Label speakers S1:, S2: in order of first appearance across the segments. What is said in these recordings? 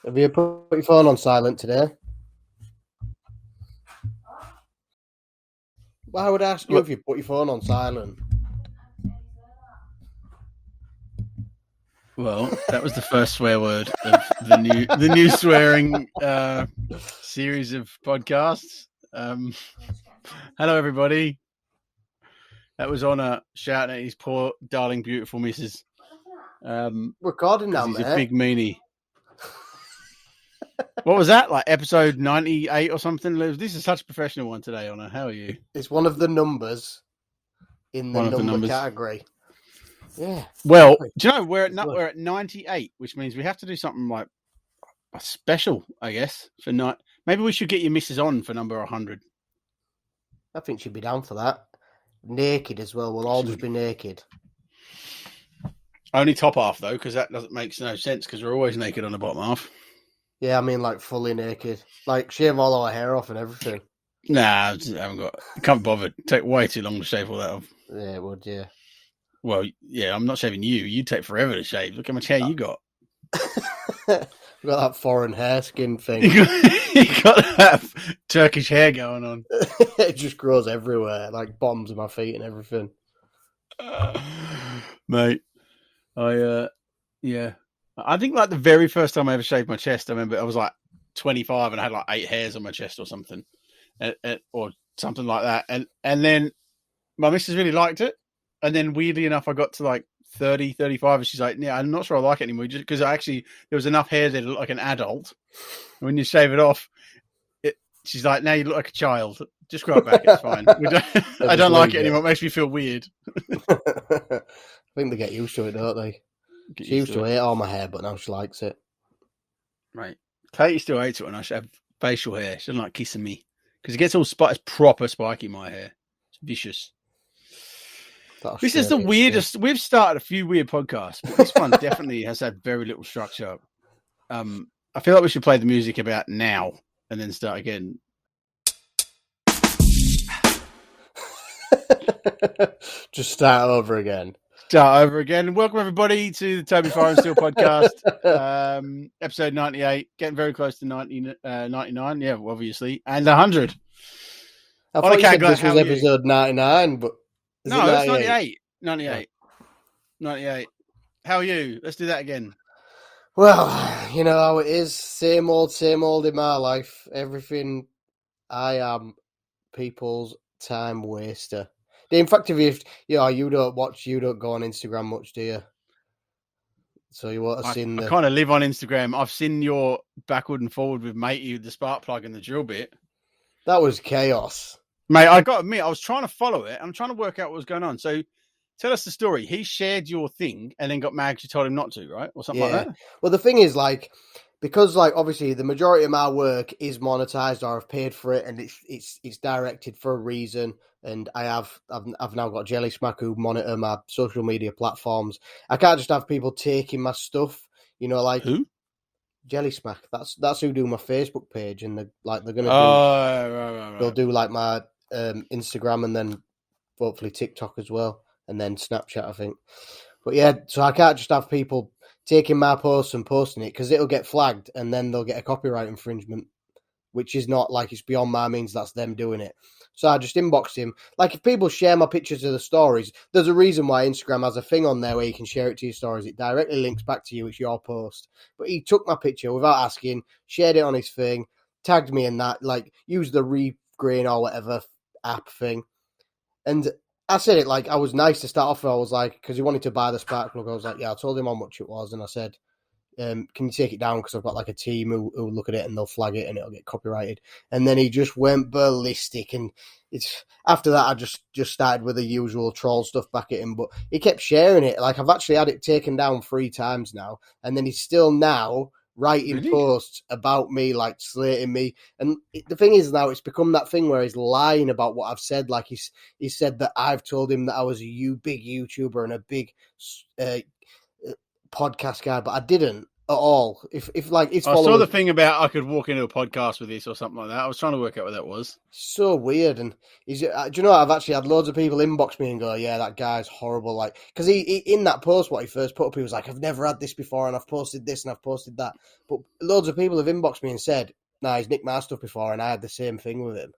S1: Have you put your phone on silent today? Well, I would ask you if you put your phone on silent.
S2: Well, that was the first swear word of the new swearing series of podcasts. Hello, everybody. That was Honor shouting at his poor, darling, beautiful missus.
S1: Recording now,
S2: he's
S1: mate.
S2: a big meanie. What was that? Like episode 98 or something? This is such a professional one today, Honor. How are you?
S1: It's one of the numbers in the number category. Yeah.
S2: Well, do you know we're at 98, which means we have to do something like a special, I guess, for night. Maybe we should get your missus on for number 100.
S1: I think she'd be down for that. Naked as well. We'll all just be naked.
S2: Only top half though, because that doesn't make no sense. Because we're always naked on the bottom half.
S1: Yeah, I mean like fully naked, like shave all our hair off and everything.
S2: Nah, I haven't got. Can't be bothered. Take way too long to shave all that off.
S1: Yeah, it would. Yeah.
S2: Well, yeah, I'm not shaving you. You take forever to shave. Look how much hair you got.
S1: Got that foreign hair skin thing.
S2: You got that Turkish hair going on.
S1: It just grows everywhere, like bottoms of my feet and everything.
S2: Mate, I think like the very first time I ever shaved my chest, I remember I was like 25 and I had like 8 hairs on my chest or something, or something like that. And then my missus really liked it. And then weirdly enough, I got to like 30, 35 and she's like, yeah, I'm not sure I like it anymore. Just because there was enough hair there to look like an adult. And when you shave it off, she's like, now you look like a child. Just grow it back. It's fine. I don't like it anymore. It makes me feel weird.
S1: I think they get used to it, don't they? She used to hate all my hair, but now she likes it.
S2: Right. Katie still hates it when I have facial hair. She doesn't like kissing me because it gets all it's proper spiky, my hair. It's vicious. This is the weirdest. We've started a few weird podcasts, but this one definitely has had very little structure. I feel like we should play the music about now and then start again.
S1: Just start over again.
S2: Welcome everybody to the Toby Fire and Steel podcast, episode 98. Getting very close to 99. Yeah, obviously, and 100.
S1: I thought you said this was episode 99, but
S2: no, that's 98. 98. How are you? Let's do that again.
S1: Well, you know how it is. Same old in my life. Everything I am people's time waster. In fact, if you don't go on Instagram much, do you? So you won't have seen
S2: I kind of live on Instagram. I've seen your backward and forward with matey, the spark plug and the drill bit.
S1: That was chaos.
S2: Mate, I got to admit, I was trying to follow it. I'm trying to work out what was going on. So tell us the story. He shared your thing and then got mad because you told him not to, right? Or something like that?
S1: Well, the thing is, because obviously the majority of my work is monetized or I've paid for it and it's directed for a reason. And I've now got Jelly Smack who monitor my social media platforms. I can't just have people taking my stuff,
S2: who?
S1: Jelly Smack. That's who do my Facebook page, and they're gonna do.
S2: Right.
S1: They'll do like my Instagram and then hopefully TikTok as well, and then Snapchat, I think. But yeah, so I can't just have people taking my posts and posting it because it'll get flagged, and then they'll get a copyright infringement, which is not it's beyond my means. That's them doing it. So I just inboxed him. If people share my pictures of the stories, there's a reason why Instagram has a thing on there where you can share it to your stories. It directly links back to you. It's your post. But he took my picture without asking, shared it on his thing, tagged me in that, used the Regrain or whatever app thing. And I said it I was nice to start off with. I was because he wanted to buy the spark plug. I was like, yeah, I told him how much it was. And I said, can you take it down? Because I've got a team who look at it and they'll flag it and it'll get copyrighted. And then he just went ballistic. And after that, I just started with the usual troll stuff back at him. But he kept sharing it. I've actually had it taken down 3 times now. And then he's still now writing posts about me, slating me. And the thing is now it's become that thing where he's lying about what I've said. He said that I've told him that I was a big YouTuber and a big podcast guy, but I didn't. at all. If like it's
S2: I saw the thing about I could walk into a podcast with this or something like that. I was trying to work out what that was.
S1: So weird, and do you know what? I've actually had loads of people inbox me and go, "Yeah, that guy's horrible." Like, because he in that post, what he first put up, he was like, "I've never had this before, and I've posted this and I've posted that." But loads of people have inboxed me and said, "Nah, he's nicked my stuff before, and I had the same thing with him."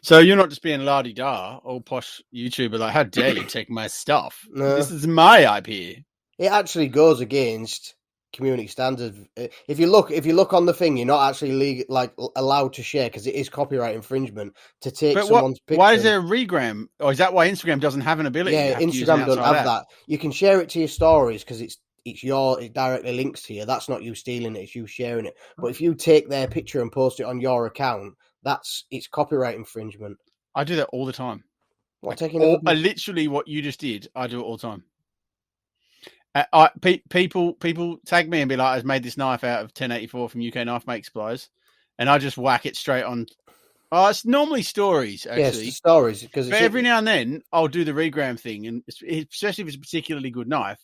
S2: So you're not just being la-di-da, old posh YouTuber, like, how dare you take my stuff?
S1: No.
S2: This is my IP.
S1: It actually goes against community standards. If you look on the thing, you're not actually allowed to share because it is copyright infringement to take someone's picture.
S2: Why is there a regram? Or is that why Instagram doesn't have an ability?
S1: Yeah, Instagram don't have that. You can share it to your stories because it directly links to you. That's not you stealing it; it's you sharing it. But if you take their picture and post it on your account, it's copyright infringement.
S2: I do that all the time. Literally what you just did, I do it all the time. People tag me and be like, "I've made this knife out of 1084 from UK Knife Make Supplies," and I just whack it straight on. Oh, it's normally stories, actually.
S1: Yes, stories. But
S2: every now and then, I'll do the regram thing, and especially if it's a particularly good knife,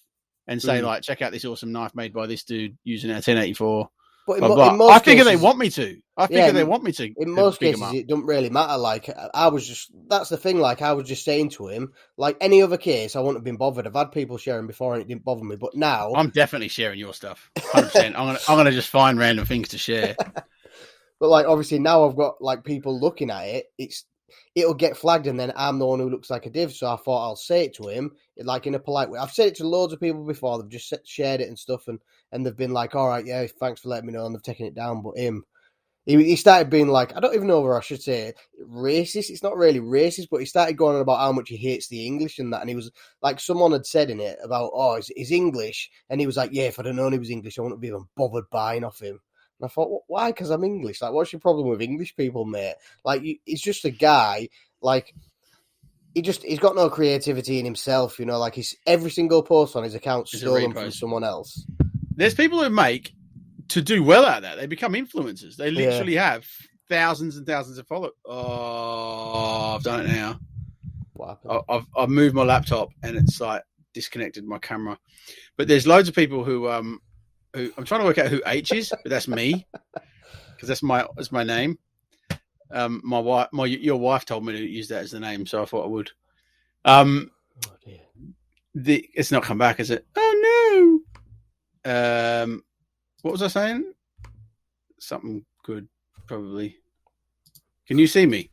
S2: and say, like, check out this awesome knife made by this dude using our 1084.
S1: But
S2: I figure they want me to. In
S1: most cases, it doesn't really matter. Like, that's the thing. Like, I was just saying to him, like, any other case, I wouldn't have been bothered. I've had people sharing before and it didn't bother me. But now,
S2: I'm definitely sharing your stuff. 100%. I'm gonna just find random things to share.
S1: But like, obviously now I've got like people looking at it. It'll get flagged, and then I'm the one who looks like a div. So I thought I'll say it to him, like, in a polite way. I've said it to loads of people before. They've just shared it and stuff, and they've been like, "All right, yeah, thanks for letting me know," and they've taken it down. But he started being like, I don't even know whether I should say racist. It's not really racist, but he started going on about how much he hates the English and that. And he was like, someone had said in it about, "Oh, he's English," and he was like, "Yeah, if I'd have known he was English, I wouldn't have even bothered buying off him." And I thought, why? Because I'm English. Like, what's your problem with English people, mate? Like, he's just a guy. Like, he's got no creativity in himself. You know, like, every single post on his account stolen from someone else.
S2: There's people who make to do well at that. They become influencers. They literally have thousands and thousands of followers. Oh, I've done it now.
S1: What happened?
S2: I've moved my laptop and it's like disconnected my camera. But there's loads of people who I'm trying to work out who H is, but that's me because that's my name. Your wife told me to use that as the name, so I thought I would.
S1: Oh dear.
S2: It's not come back, is it? Oh no. What was I saying? Something good, probably. Can you see me?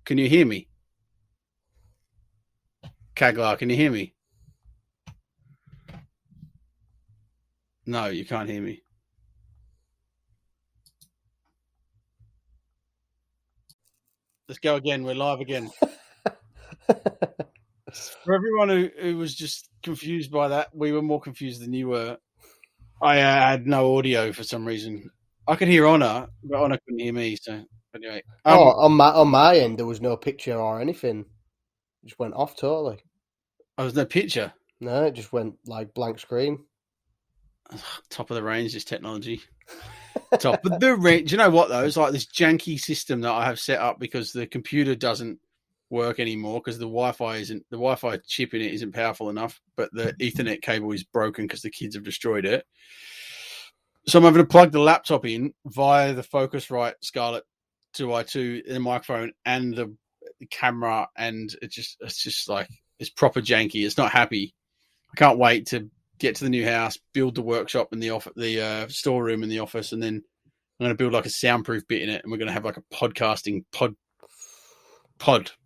S2: Can you hear me? Kaglar, can you hear me? No, you can't hear me. Let's go again. We're live again. For everyone who was just confused by that, we were more confused than you were. I had no audio for some reason. I could hear Honor, but Honor couldn't hear me. So anyway,
S1: on my end, there was no picture or anything. It just went off totally.
S2: Oh, there's no picture.
S1: No, it just went like blank screen.
S2: Top of the range, this technology. Top of the range. Do you know what though? It's like this janky system that I have set up because the computer doesn't work anymore because the Wi-Fi chip in it isn't powerful enough, but the Ethernet cable is broken because the kids have destroyed it. So I'm having to plug the laptop in via the Focusrite Scarlett 2i2, the microphone and the camera, and it's just like it's proper janky. It's not happy. I can't wait to get to the new house, build the workshop and the storeroom in the office, and then I'm going to build like a soundproof bit in it, and we're going to have like a podcasting pod.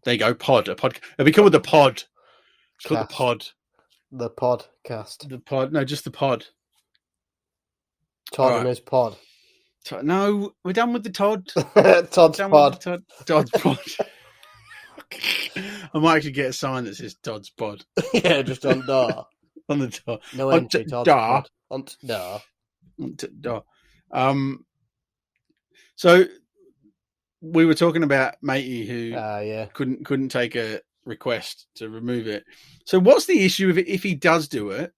S2: There you go, pod. It'll be called the pod. It's called the pod.
S1: The podcast.
S2: The pod. No, just the pod.
S1: Todd and his pod.
S2: No, we're done with the Todd.
S1: Todd's pod.
S2: Todd's pod. I might actually get a sign that says Todd's pod.
S1: Yeah, just on door.
S2: On the door.
S1: No entry, Todd's pod. On door.
S2: Door. So we were talking about matey who couldn't take a request to remove it. So what's the issue if he does do it?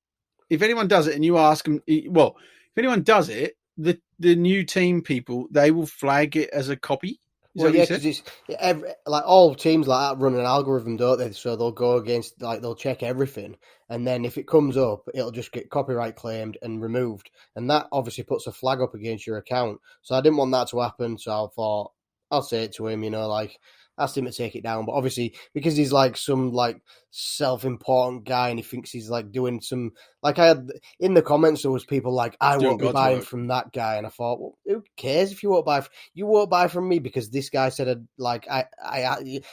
S2: If anyone does it and you ask him, if anyone does it, the new team people, they will flag it as a copy. Is that what you said?
S1: Because it's like all teams like that run an algorithm, don't they? So they'll go against, like, they'll check everything, and then if it comes up, it'll just get copyright claimed and removed, and that obviously puts a flag up against your account. So I didn't want that to happen. So I thought I'll say it to him, like, asked him to take it down, but obviously because he's like some like self-important guy and he thinks he's like doing some, like, I had in the comments there was people like, I
S2: Doing
S1: won't be
S2: God's
S1: buying
S2: work.
S1: from that guy, and I thought, well, who cares if you won't buy? You won't buy from me because this guy said, like, I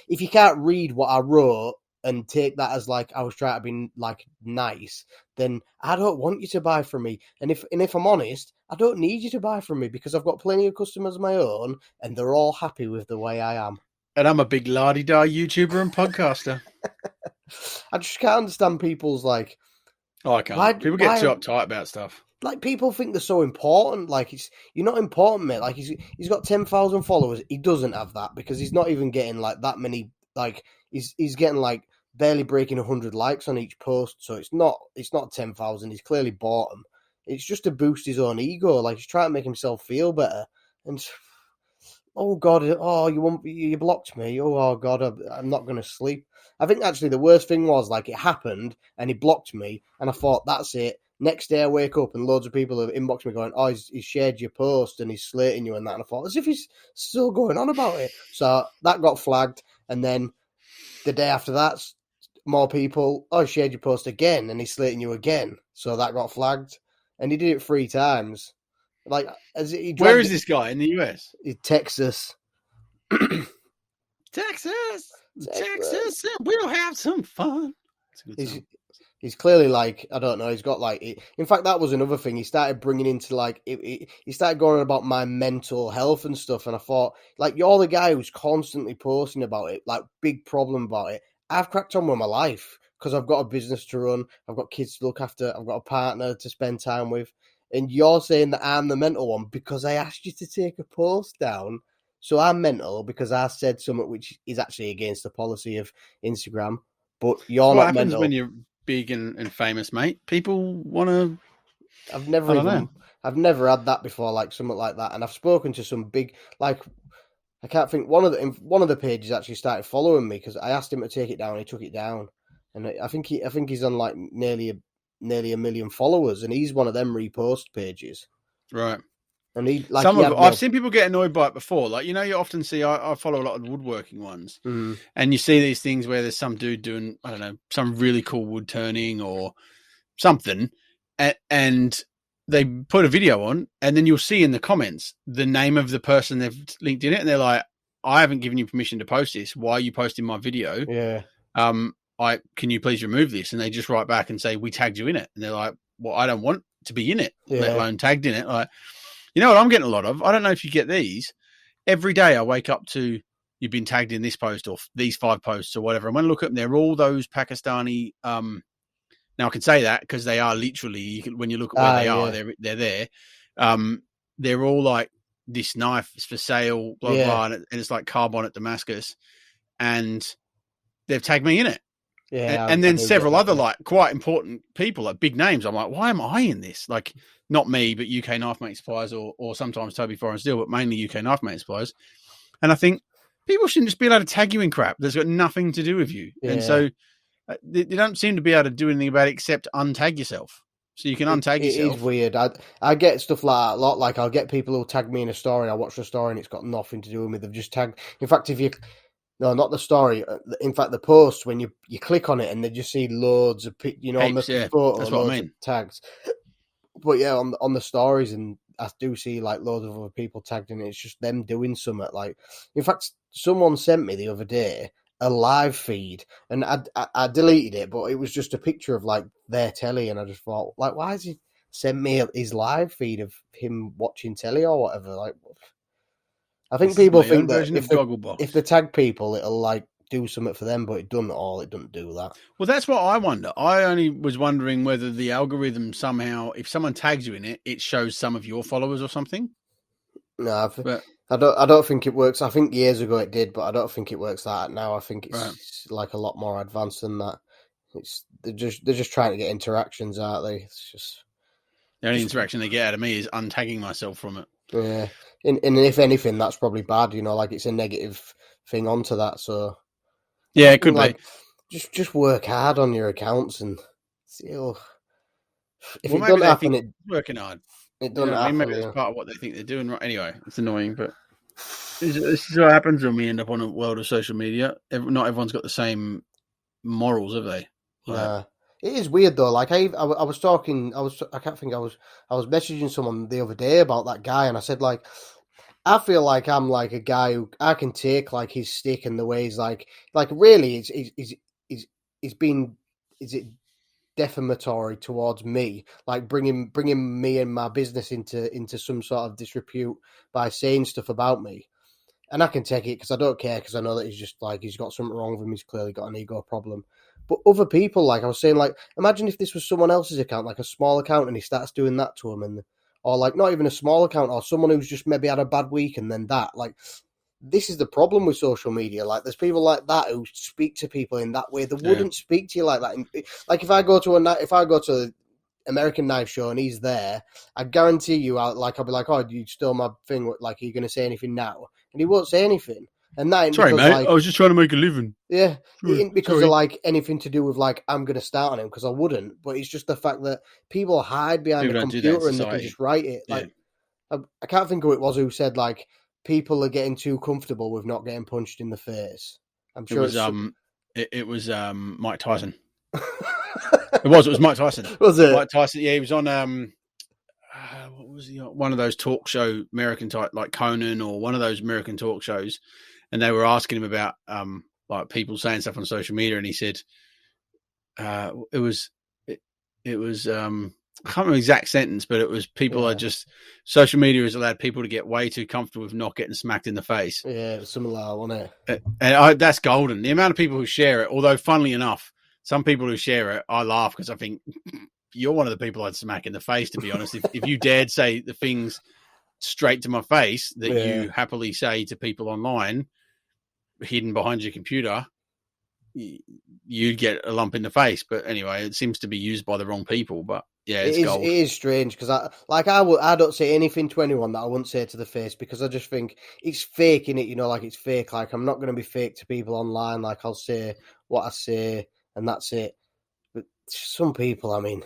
S1: if you can't read what I wrote and take that as like I was trying to be like nice, then I don't want you to buy from me. And if I'm honest, I don't need you to buy from me because I've got plenty of customers of my own, and they're all happy with the way I am.
S2: And I'm a big la-di-da YouTuber and podcaster.
S1: I just can't understand people's like.
S2: Oh, I can't. People get too uptight about stuff.
S1: Like, people think they're so important. Like, you're not important, mate. Like, he's got 10,000 followers. He doesn't have that because he's not even getting like that many. Like, he's getting like barely breaking 100 likes on each post. So it's not 10,000. He's clearly bought them. It's just to boost his own ego. Like, he's trying to make himself feel better. And oh God, oh, you blocked me. Oh God, I'm not going to sleep. I think actually the worst thing was, like, it happened and he blocked me, and I thought, that's it. Next day I wake up and loads of people have inboxed me going, oh, he's shared your post and he's slating you and that. And I thought, as if he's still going on about it. So that got flagged. And then the day after that, more people, oh, he shared your post again and he's slating you again. So that got flagged. And he did it 3 times. Like,
S2: where is this guy in the US?
S1: Texas.
S2: Texas, we'll have some fun.
S1: He's clearly like, I don't know, he's got like, in fact, that was another thing. He started bringing into like, he started going on about my mental health and stuff. And I thought, like, you're the guy who's constantly posting about it, like, big problem about it. I've cracked on with my life because I've got a business to run. I've got kids to look after. I've got a partner to spend time with. And you're saying that I'm the mental one because I asked you to take a post down. So I'm mental because I said something which is actually against the policy of Instagram. But you're not mental. What
S2: happens when you're big and famous, mate? People want to.
S1: I've never had that before, like something like that. And I've spoken to some big, like, I can't think, one of the pages actually started following me because I asked him to take it down. And he took it down, and I think he's on like nearly a million followers, and he's one of them repost pages,
S2: right?
S1: And
S2: I've seen people get annoyed by it before. Like, you often see, I follow a lot of the woodworking ones, and you see these things where there's some dude doing, I don't know, some really cool wood turning or something, and they put a video on, and then you'll see in the comments the name of the person they've linked in it, and they're like, I haven't given you permission to post this. Why are you posting my video?
S1: Yeah.
S2: Can you please remove this? And they just write back and say, we tagged you in it. And they're like, well, I don't want to be in it, let alone tagged in it. Like, you know what I'm getting a lot of? I don't know if you get these. Every day I wake up to, you've been tagged in this post or these 5 posts or whatever. And when I look at them, they're all those Pakistani. Now I can say that because they are literally, when you look at where they are, they're there. They're all like, this knife is for sale, blah, blah. And it's like carbon at Damascus. And they've tagged me in it.
S1: Yeah,
S2: and then several other like quite important people, like big names. I'm like, why am I in this? Like, not me, but UK Knife Mate Suppliers or sometimes Toby Foreign Steel, but mainly UK Knife Mate Suppliers. And I think people shouldn't just be able to tag you in crap that's got nothing to do with you. Yeah. And so they don't seem to be able to do anything about it except untag yourself. So you can untag yourself.
S1: It is weird. I get stuff like that a lot. Like, I'll get people who tag me in a story and I watch the story and it's got nothing to do with me. They've just tagged. In fact, no, not the story. In fact, the post, when you click on it and they just see loads of, on the photo,
S2: that's what I mean.
S1: Tags. But yeah, on the stories, and I do see like loads of other people tagged in it. It's just them doing something. Like, in fact, someone sent me the other day a live feed, and I deleted it, but it was just a picture of like their telly, and I just thought, like, why has he sent me his live feed of him watching telly or whatever? Like, I think people think that if they tag people, it'll like do something for them, but it doesn't do that.
S2: Well, that's what I wonder. I only was wondering whether the algorithm somehow, if someone tags you in it, it shows some of your followers or something.
S1: No, I don't think it works. I think years ago it did, but I don't think it works like that now. I think it's like a lot more advanced than that. They're just trying to get interactions, aren't they? It's just
S2: the only interaction they get out of me is untagging myself from it.
S1: Yeah, and if anything, that's probably bad. You know, like it's a negative thing onto that. So
S2: Yeah, it could
S1: like
S2: be.
S1: just work hard on your accounts and if
S2: Well,
S1: it
S2: maybe
S1: doesn't
S2: they
S1: happen,
S2: think it's working hard.
S1: it
S2: You know
S1: doesn't
S2: what I mean?
S1: happen.
S2: Maybe it's
S1: Yeah.
S2: part of what they think they're doing. Right? Anyway, it's annoying, but this is what happens when we end up on a world of social media. Not everyone's got the same morals, have they?
S1: Nah. It is weird though. Like I was talking, I can't think. I was messaging someone the other day about that guy, and I said like, I feel like I'm like a guy who I can take like his stick and the way he's like really, it's been is it defamatory towards me, like bringing me and my business into some sort of disrepute by saying stuff about me. And I can take it because I don't care, because I know that he's just like, he's got something wrong with him. He's clearly got an ego problem. But other people, like I was saying, like imagine if this was someone else's account, like a small account, and he starts doing that to him, and or like not even a small account, or someone who's just maybe had a bad week, and then that, like this is the problem with social media. Like there's people like that who speak to people in that way. They wouldn't speak to you like that. Like if I go to American Knife Show and he's there, I guarantee you, I'll be like, "Oh, you stole my thing. Like, are you going to say anything now?" And he won't say anything. And that ain't
S2: Sorry,
S1: because,
S2: mate.
S1: like,
S2: I was just trying to make a living.
S1: yeah,
S2: Sorry.
S1: it ain't because of like anything to do with like I'm going to start on him, because I wouldn't. But it's just the fact that people hide behind
S2: People
S1: a
S2: don't do that in
S1: computer and they can
S2: society.
S1: just write it. Like, I can't think who it was who said like people are getting too comfortable with not getting punched in the face. I'm sure
S2: it was Mike Tyson. It was Mike Tyson.
S1: Was it?
S2: Mike Tyson? Yeah, he was on what was he on? One of those talk show American type, like Conan, or one of those American talk shows, and they were asking him about like people saying stuff on social media, and he said it was I can't remember the exact sentence, but it was people are just, social media has allowed people to get way too comfortable with not getting smacked in the face.
S1: Yeah, it was similar, wasn't it?
S2: And that's golden. The amount of people who share it, although funnily enough, some people who share it, I laugh because I think you're one of the people I'd smack in the face, to be honest. If you dared say the things straight to my face that you happily say to people online, hidden behind your computer, you'd get a lump in the face. But anyway, it seems to be used by the wrong people. But yeah, it's gold.
S1: It is strange because I don't say anything to anyone that I wouldn't say to the face, because I just think it's fake, innit? You know, like it's fake. Like I'm not going to be fake to people online. Like I'll say what I say and that's it. But some people, I mean,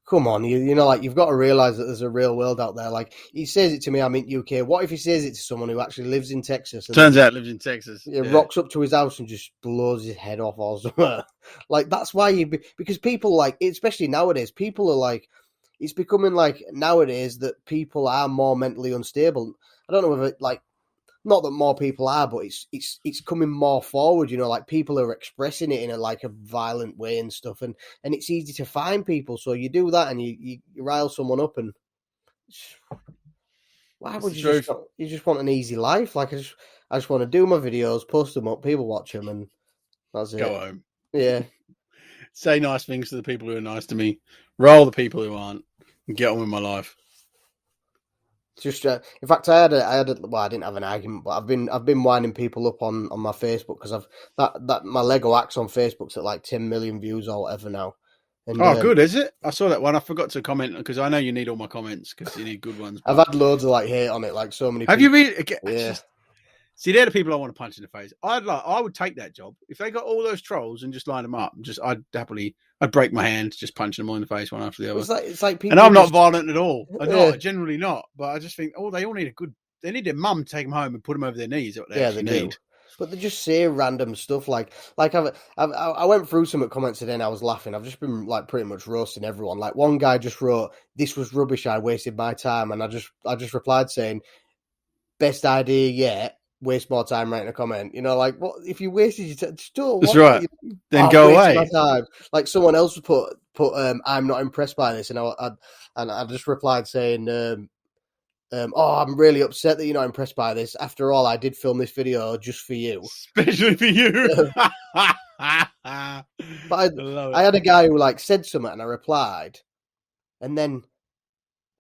S1: come on, you know, like you've got to realise that there's a real world out there. Like he says it to me, I'm in UK. What if he says it to someone who actually lives in Texas? And
S2: turns out lives in Texas.
S1: Rocks up to his house and just blows his head off or something. Like that's why because people like, especially nowadays, people are like, it's becoming like nowadays that people are more mentally unstable. I don't know if like, not that more people are, but it's coming more forward. You know, like people are expressing it in a violent way and stuff, and it's easy to find people. So you do that and you rile someone up, and why would you just want an easy life? Like I just want to do my videos, post them up, people watch them, and that's it.
S2: Go home.
S1: Yeah.
S2: Say nice things to the people who are nice to me. Roll the people who aren't, and get on with my life.
S1: Just in fact, I didn't have an argument, but I've been winding people up on my Facebook, because that my Lego axe on Facebook's at like 10 million views or whatever now. And,
S2: good, is it? I saw that one. I forgot to comment because I know you need all my comments because you need good ones.
S1: I've had loads of like hate on it, like so many.
S2: Have
S1: people.
S2: You really?
S1: Yeah.
S2: See, they're the people I want to punch in the face. I would take that job if they got all those trolls and just line them up. I'd break my hand, just punching them all in the face one after the other.
S1: It's like people,
S2: and I'm not violent at all. I'm not, generally not. But I just think, they all need they need their mum to take them home and put them over their knees. What they need.
S1: But they just say random stuff like I went through some comments today and I was laughing. I've just been like pretty much roasting everyone. Like one guy just wrote, "This was rubbish. I wasted my time," and I just replied saying, "Best idea yet. Waste more time writing a comment." You know, like what if you wasted your time?
S2: That's right. Then go away.
S1: My time. Like someone else put "I'm not impressed by this," and I just replied saying, I'm really upset that you're not impressed by this. After all, I did film this video just for you.
S2: Especially for you.
S1: But I had a guy who like said something and I replied, and then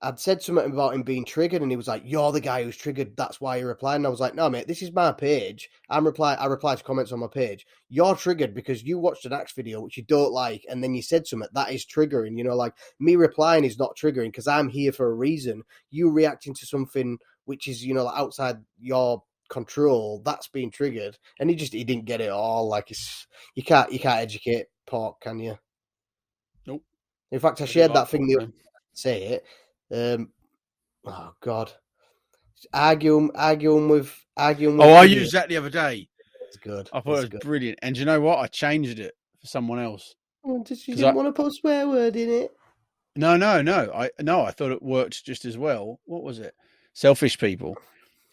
S1: I'd said something about him being triggered, and he was like, "You're the guy who's triggered. That's why you're replying." And I was like, "No, mate, this is my page. I reply to comments on my page. You're triggered because you watched an Axe video which you don't like, and then you said something that is triggering. You know, like me replying is not triggering because I'm here for a reason. You reacting to something which is, you know, like outside your control, that's being triggered. And he didn't get it all. Like, you can't educate pork, can you?
S2: Nope.
S1: In fact, I
S2: I do
S1: shared
S2: like
S1: that thing.
S2: pork,
S1: Say it. Oh God, arguing with.
S2: Oh, I used that the other day.
S1: It's good.
S2: I thought it was brilliant. And you know what? I changed it for someone else.
S1: You didn't want to put a swear word in it.
S2: No. I thought it worked just as well. What was it? Selfish people.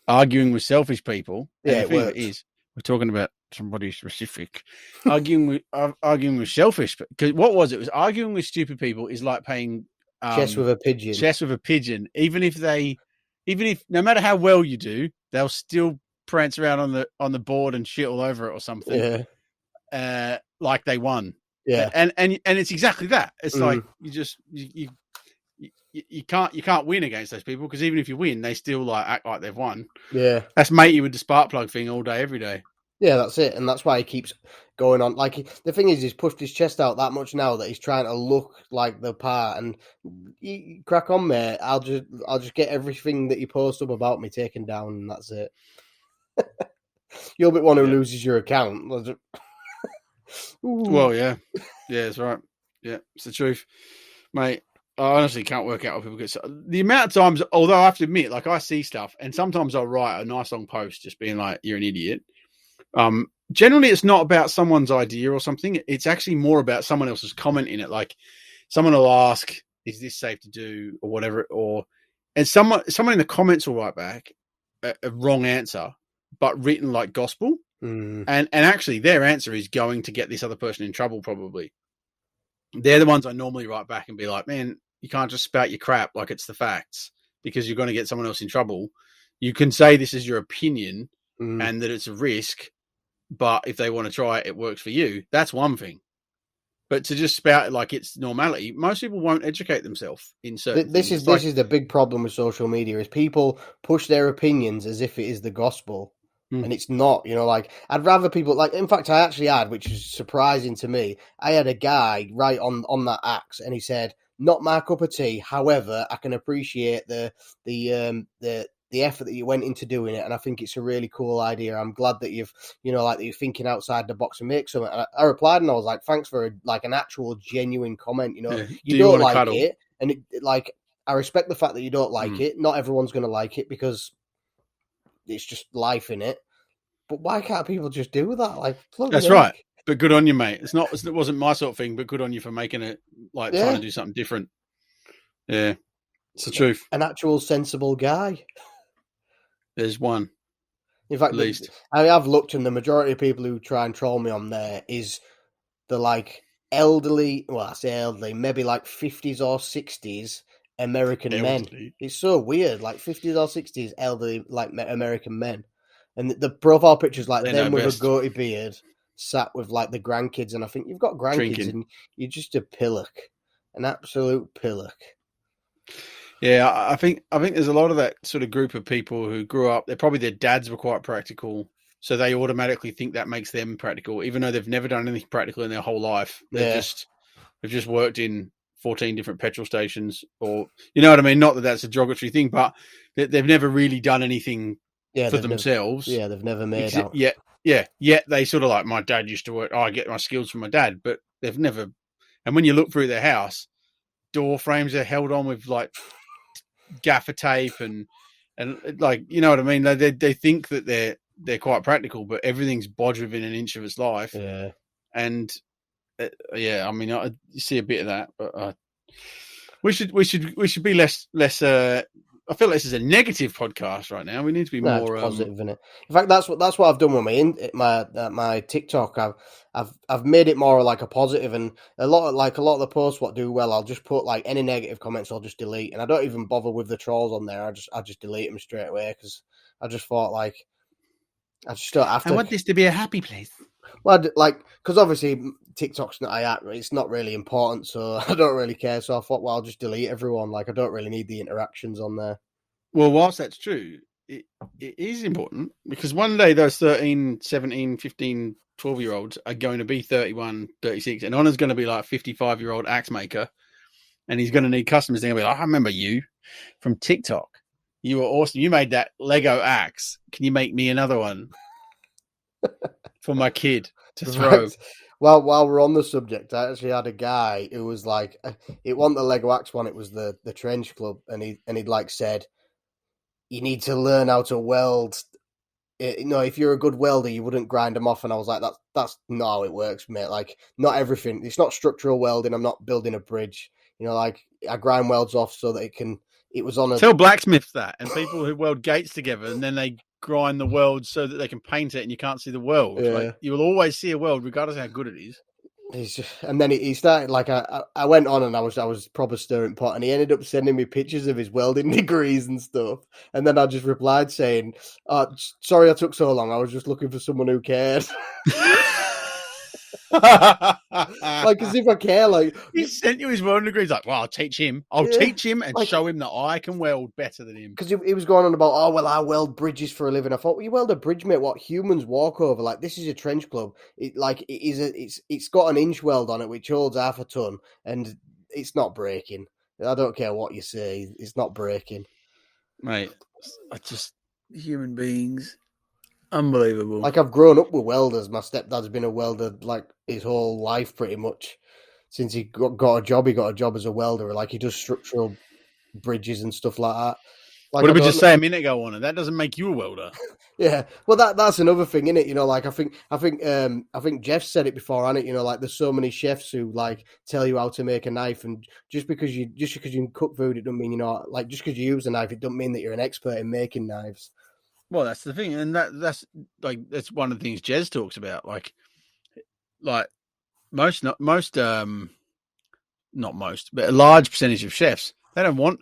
S2: Arguing with selfish people.
S1: Yeah,
S2: and the thing is, we're talking about somebody specific. arguing with selfish. Because what was it? It was arguing with stupid people is like playing
S1: chess with a pigeon.
S2: Chess with a pigeon. Even if no matter how well you do, they'll still prance around on the board and shit all over it or something.
S1: Yeah.
S2: Like they won.
S1: Yeah.
S2: And it's exactly that. It's like you can't win against those people, because even if you win, they still like act like they've won.
S1: Yeah.
S2: That's matey with the spark plug thing all day, every day.
S1: Yeah, that's it. And that's why he keeps going on. Like, the thing is, he's pushed his chest out that much now that he's trying to look like the part. And you crack on, mate. I'll just get everything that you post up about me taken down, and that's it. You'll be one who loses your account.
S2: Well, yeah. Yeah, that's right. Yeah, it's the truth. Mate, I honestly can't work out what people get. The amount of times, although I have to admit, like, I see stuff, and sometimes I'll write a nice long post just being like, you're an idiot. Generally, it's not about someone's idea or something. It's actually more about someone else's comment in it. Like, someone will ask, is this safe to do, or whatever, and someone in the comments will write back a wrong answer, but written like gospel. And actually their answer is going to get this other person in trouble, probably. They're the ones I normally write back and be like, man, you can't just spout your crap like it's the facts, because you're going to get someone else in trouble. You can say this is your opinion and that it's a risk, but if they want to try it, it works for you. That's one thing. But to just spout it like it's normality, most people won't educate themselves in certain
S1: things.
S2: This
S1: is the big problem with social media, is people push their opinions as if it is the gospel. And it's not, you know, like, I'd rather people, like, in fact, I actually had, which is surprising to me, I had a guy write on that axe, and he said, not my cup of tea. However, I can appreciate the effort that you went into doing it, and I think it's a really cool idea. I'm glad that you've, you know, like, that you're thinking outside the box and make something. And I replied, and I was like, thanks for an actual genuine comment. You know,
S2: Yeah.
S1: you don't like it, and I respect the fact that you don't like it. Not everyone's going to like it, because it's just life in it. But why can't people just do that? Like,
S2: that's right. But good on you, mate. It wasn't my sort of thing, but good on you for making it, like, trying to do something different. Yeah, it's the truth.
S1: An actual sensible guy.
S2: There's one.
S1: In fact, at least I have looked, and the majority of people who try and troll me on there is the, like, elderly. Well, I say elderly, maybe like 50s or 60s American men. It's so weird, like 50s or 60s elderly, like, American men. And the profile picture's like them with a goatee beard, sat with, like, the grandkids. And I think, you've got grandkids and you're just a pillock, an absolute pillock.
S2: Yeah, I think there's a lot of that sort of group of people who grew up, probably their dads were quite practical, so they automatically think that makes them practical, even though they've never done anything practical in their whole life. They've just worked in 14 different petrol stations, or, you know what I mean? Not that that's a derogatory thing, but they've never really done anything for themselves.
S1: They've never made out.
S2: Yet they sort of, like, my dad used to work, I get my skills from my dad, but they've never. And when you look through their house, door frames are held on with, like, gaffer tape and like, you know what I mean? They think that they're quite practical, but everything's bodged within an inch of its life.
S1: Yeah.
S2: And I mean, you see a bit of that, but we should be less. I feel like this is a negative podcast right now. We need to be more
S1: positive, isn't it? In fact, that's what I've done with my TikTok. I've made it more like a positive, and a lot of the posts what do well, I'll just put, like, any negative comments I'll just delete, and I don't even bother with the trolls on there. I just delete them straight away, because I just thought, like, I just don't have to.
S2: I want this to be a happy place.
S1: Well, like, because obviously TikTok's it's not really important, so I don't really care. So I thought, well, I'll just delete everyone. Like, I don't really need the interactions on there.
S2: Well, whilst that's true, it is important, because one day those 13, 17, 15, 12-year-olds are going to be 31, 36, and Honor's going to be like 55-year-old axe maker, and he's going to need customers. They're going to be like, I remember you from TikTok. You were awesome. You made that Lego axe. Can you make me another one for my kid to throw?
S1: Well, while we're on the subject, I actually had a guy who was like, it wasn't the Lego Axe one, it was the Trench Club, and he'd like said, you need to learn how to weld. If you're a good welder, you wouldn't grind them off. And I was like, that's not how it works, mate. Like, not everything. It's not structural welding. I'm not building a bridge. Like, I grind welds off so that it was on a...
S2: Tell blacksmiths that, and people who weld gates together, and then they grind the weld so that they can paint it and you can't see the weld.
S1: Yeah.
S2: Like, you will always see a weld, regardless of how good it is.
S1: And then he started, like, I went on and I was proper stirring pot, and he ended up sending me pictures of his welding degrees and stuff. And then I just replied saying, sorry I took so long. I was just looking for someone who cared. Like, as if I care. Like,
S2: he sent you his welding degree. He's like, well, I'll teach him. I'll teach him and show him that I can weld better than him.
S1: Because he was going on about, I weld bridges for a living. I thought, well, you weld a bridge, mate. What humans walk over? Like, this is a trench club. It's got an inch weld on it which holds half a ton, and it's not breaking. I don't care what you say. It's not breaking,
S2: mate. Human beings. Unbelievable.
S1: Like, I've grown up with welders. My stepdad's been a welder like his whole life, pretty much. Since he got a job, as a welder. Like, he does structural bridges and stuff like that. Like,
S2: what did we just say a minute ago on it? That doesn't make you a welder.
S1: Yeah, well, that's another thing, isn't it? Like, I think Jeff said it before, hasn't it? Like, there's so many chefs who like tell you how to make a knife, and just because you can cook food, it doesn't mean like, just because you use a knife, it doesn't mean that you're an expert in making knives.
S2: Well, that's the thing, and that's one of the things Jez talks about. Like most, but a large percentage of chefs, they don't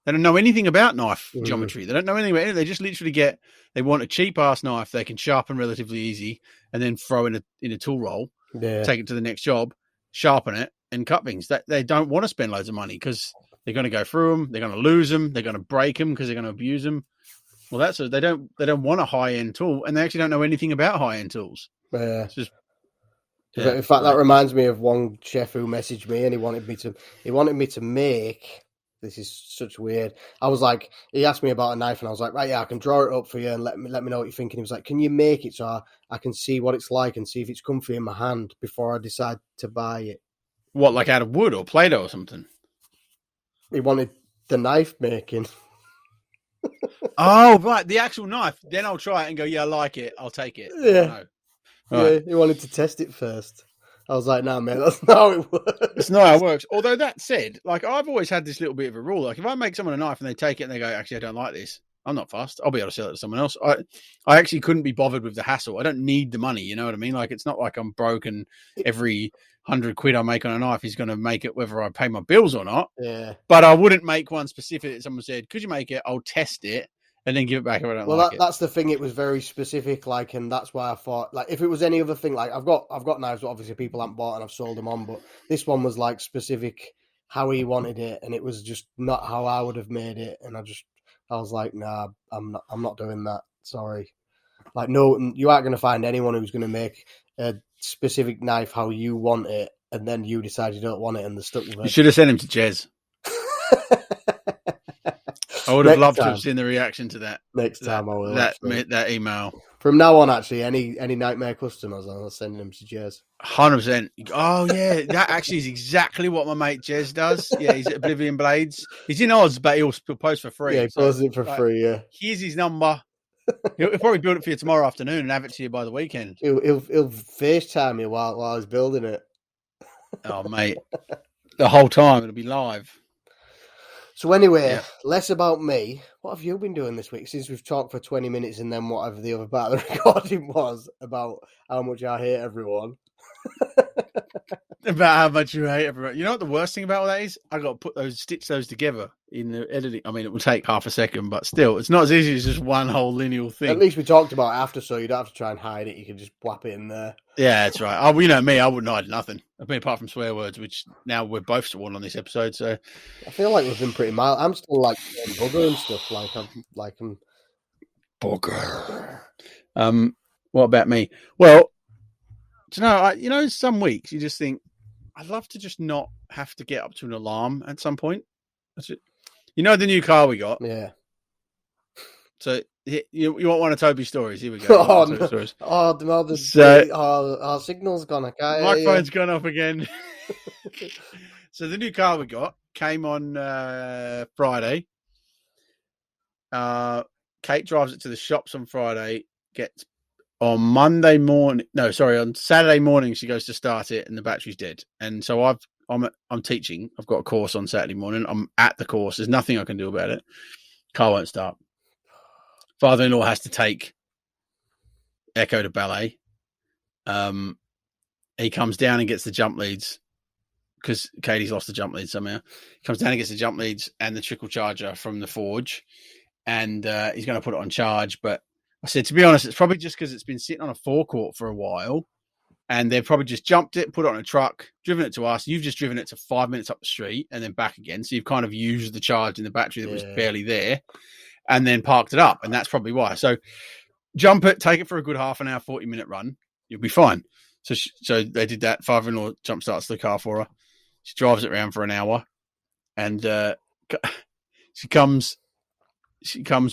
S2: know anything about knife geometry. They don't know anything about it. They just literally they want a cheap ass knife they can sharpen relatively easy, and then throw in a tool roll, take it to the next job, sharpen it, and cut things. They don't want to spend loads of money because they're going to go through them, they're going to lose them, they're going to break them because they're going to abuse them. Well, they don't want a high end tool, and they actually don't know anything about high end tools.
S1: Yeah. In fact, that reminds me of one chef who messaged me, and he wanted me to make. This is such weird. I was like, he asked me about a knife, and I was like, right, yeah, I can draw it up for you, and let me know what you're thinking. He was like, can you make it so I can see what it's like and see if it's comfy in my hand before I decide to buy it?
S2: What, like out of wood or Play-Doh or something? He
S1: wanted the knife making.
S2: Oh, right, the actual knife. Then I'll try it and go, yeah, I like it. I'll take it.
S1: Yeah. Right. He wanted to test it first. I was like, nah, man, that's not how it works.
S2: It's not how it works. Although that said, like, I've always had this little bit of a rule. Like, if I make someone a knife and they take it and they go, actually, I don't like this, I'm not fussed. I'll be able to sell it to someone else. I actually couldn't be bothered with the hassle. I don't need the money. You know what I mean? Like, it's not like I'm broke and every 100 quid I make on a knife is going to make it whether I pay my bills or not.
S1: Yeah.
S2: But I wouldn't make one specific that someone said, could you make it? I'll test it and then give it back if I don't like it.
S1: That's the thing. It was very specific, like, and that's why I thought, like, if it was any other thing, like, I've got knives that obviously people haven't bought and I've sold them on, but this one was like specific how he wanted it, and it was just not how I would have made it, and I was like, nah, I'm not doing that. Sorry. Like, no, you aren't going to find anyone who's going to make a specific knife how you want it, and then you decide you don't want it and they're stuck with it.
S2: You should have sent him to Jez. I would have loved to have seen the reaction to that.
S1: Next time I will.
S2: That email.
S1: From now on, actually, any Nightmare customers, I'll send them to Jez.
S2: 100%. Oh, yeah. That actually is exactly what my mate Jez does. Yeah, he's at Oblivion Blades. He's in Oz, but he'll post for free.
S1: Yeah, he posts it for free, yeah.
S2: Here's his number. He'll probably build it for you tomorrow afternoon and have it to you by the weekend.
S1: He'll FaceTime you while he's building it.
S2: Oh, mate. The whole time. It'll be live.
S1: So anyway, less about me. What have you been doing this week? Since we've talked for 20 minutes and then whatever the other part of the recording was about how much I hate everyone.
S2: About how much you hate everyone. You know what the worst thing about all that is? I got to stitch those together in the editing. I mean, it will take half a second, but still, it's not as easy as just one whole lineal thing.
S1: At least we talked about it after, so you don't have to try and hide it. You can just whap it in there.
S2: Yeah, that's right. Oh, you know me, I wouldn't hide nothing. I mean, apart from swear words, which now we're both sworn on this episode. So
S1: I feel like we've been pretty mild. I'm still like bugger and stuff. I'm
S2: bugger. What about me? Well, do you know, some weeks you just think, I'd love to just not have to get up to an alarm at some point. That's it. You know, the new car we got?
S1: Yeah.
S2: So you want one of Toby's stories? Here we go.
S1: Oh,
S2: no.
S1: stories. Oh,
S2: So,
S1: our signal's gone. I can't
S2: my
S1: hear
S2: phone's
S1: you.
S2: gone off again. So the new car we got came on Friday. Kate drives it to the shops on Friday. Gets on Monday morning. No, sorry, on Saturday morning she goes to start it, and the battery's dead. And so I'm teaching. I've got a course on Saturday morning. I'm at the course. There's nothing I can do about it. Car won't start. Father-in-law has to take Echo to ballet. He comes down and gets the jump leads because Katie's lost the jump leads somehow. He comes down and gets the jump leads and the trickle charger from the forge, and he's going to put it on charge. But I said, to be honest, it's probably just because it's been sitting on a forecourt for a while, and they've probably just jumped it, put it on a truck, driven it to us. You've just driven it to 5 minutes up the street and then back again. So you've kind of used the charge in the battery that was barely there, and then parked it up, and that's probably why. So jump it, take it for a good half an hour, 40-minute run. You'll be fine. So they did that. Father-in-law jump starts the car for her. She drives it around for an hour, and she comes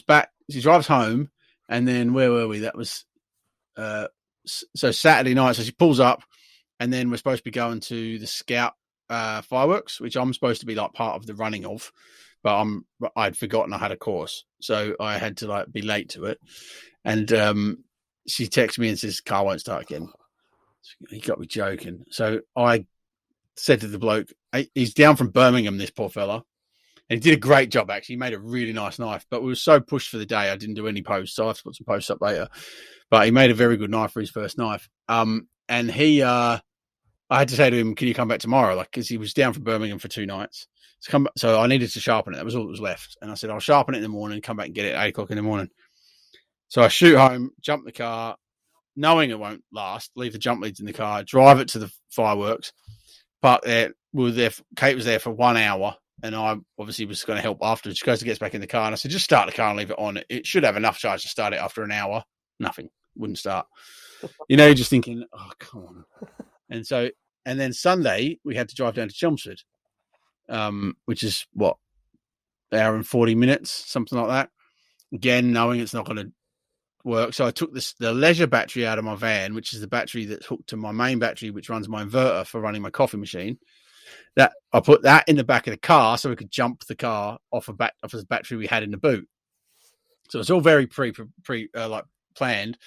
S2: back. She drives home, and then where were we? That was so Saturday night. So she pulls up, and then we're supposed to be going to the Scout fireworks, which I'm supposed to be like part of the running of, but I'd forgotten I had a course, so I had to like be late to it. And she texts me and says, "Car won't start again." He got me joking. So I said to the bloke, he's down from Birmingham, this poor fella. And he did a great job, actually. He made a really nice knife. But we were so pushed for the day, I didn't do any posts. So I have to put some posts up later. But he made a very good knife for his first knife. And he, I had to say to him, can you come back tomorrow? Like, because he was down from Birmingham for 2 nights. So I needed to sharpen it. That was all that was left. And I said, I'll sharpen it in the morning, come back and get it at 8 o'clock in the morning. So I shoot home, jump the car, knowing it won't last, leave the jump leads in the car, drive it to the fireworks. But Kate was there for 1 hour, and I obviously was going to help afterwards. She goes to get back in the car, and I said, just start the car and leave it on. It should have enough charge to start it after an hour. Nothing. Wouldn't start. You're just thinking, oh, come on. And then Sunday, we had to drive down to Chelmsford, which is, an hour and 40 minutes, something like that. Again, knowing it's not going to work. So I took the leisure battery out of my van, which is the battery that's hooked to my main battery, which runs my inverter for running my coffee machine. That I put that in the back of the car so we could jump the car off of the battery we had in the boot. So it's all very planned.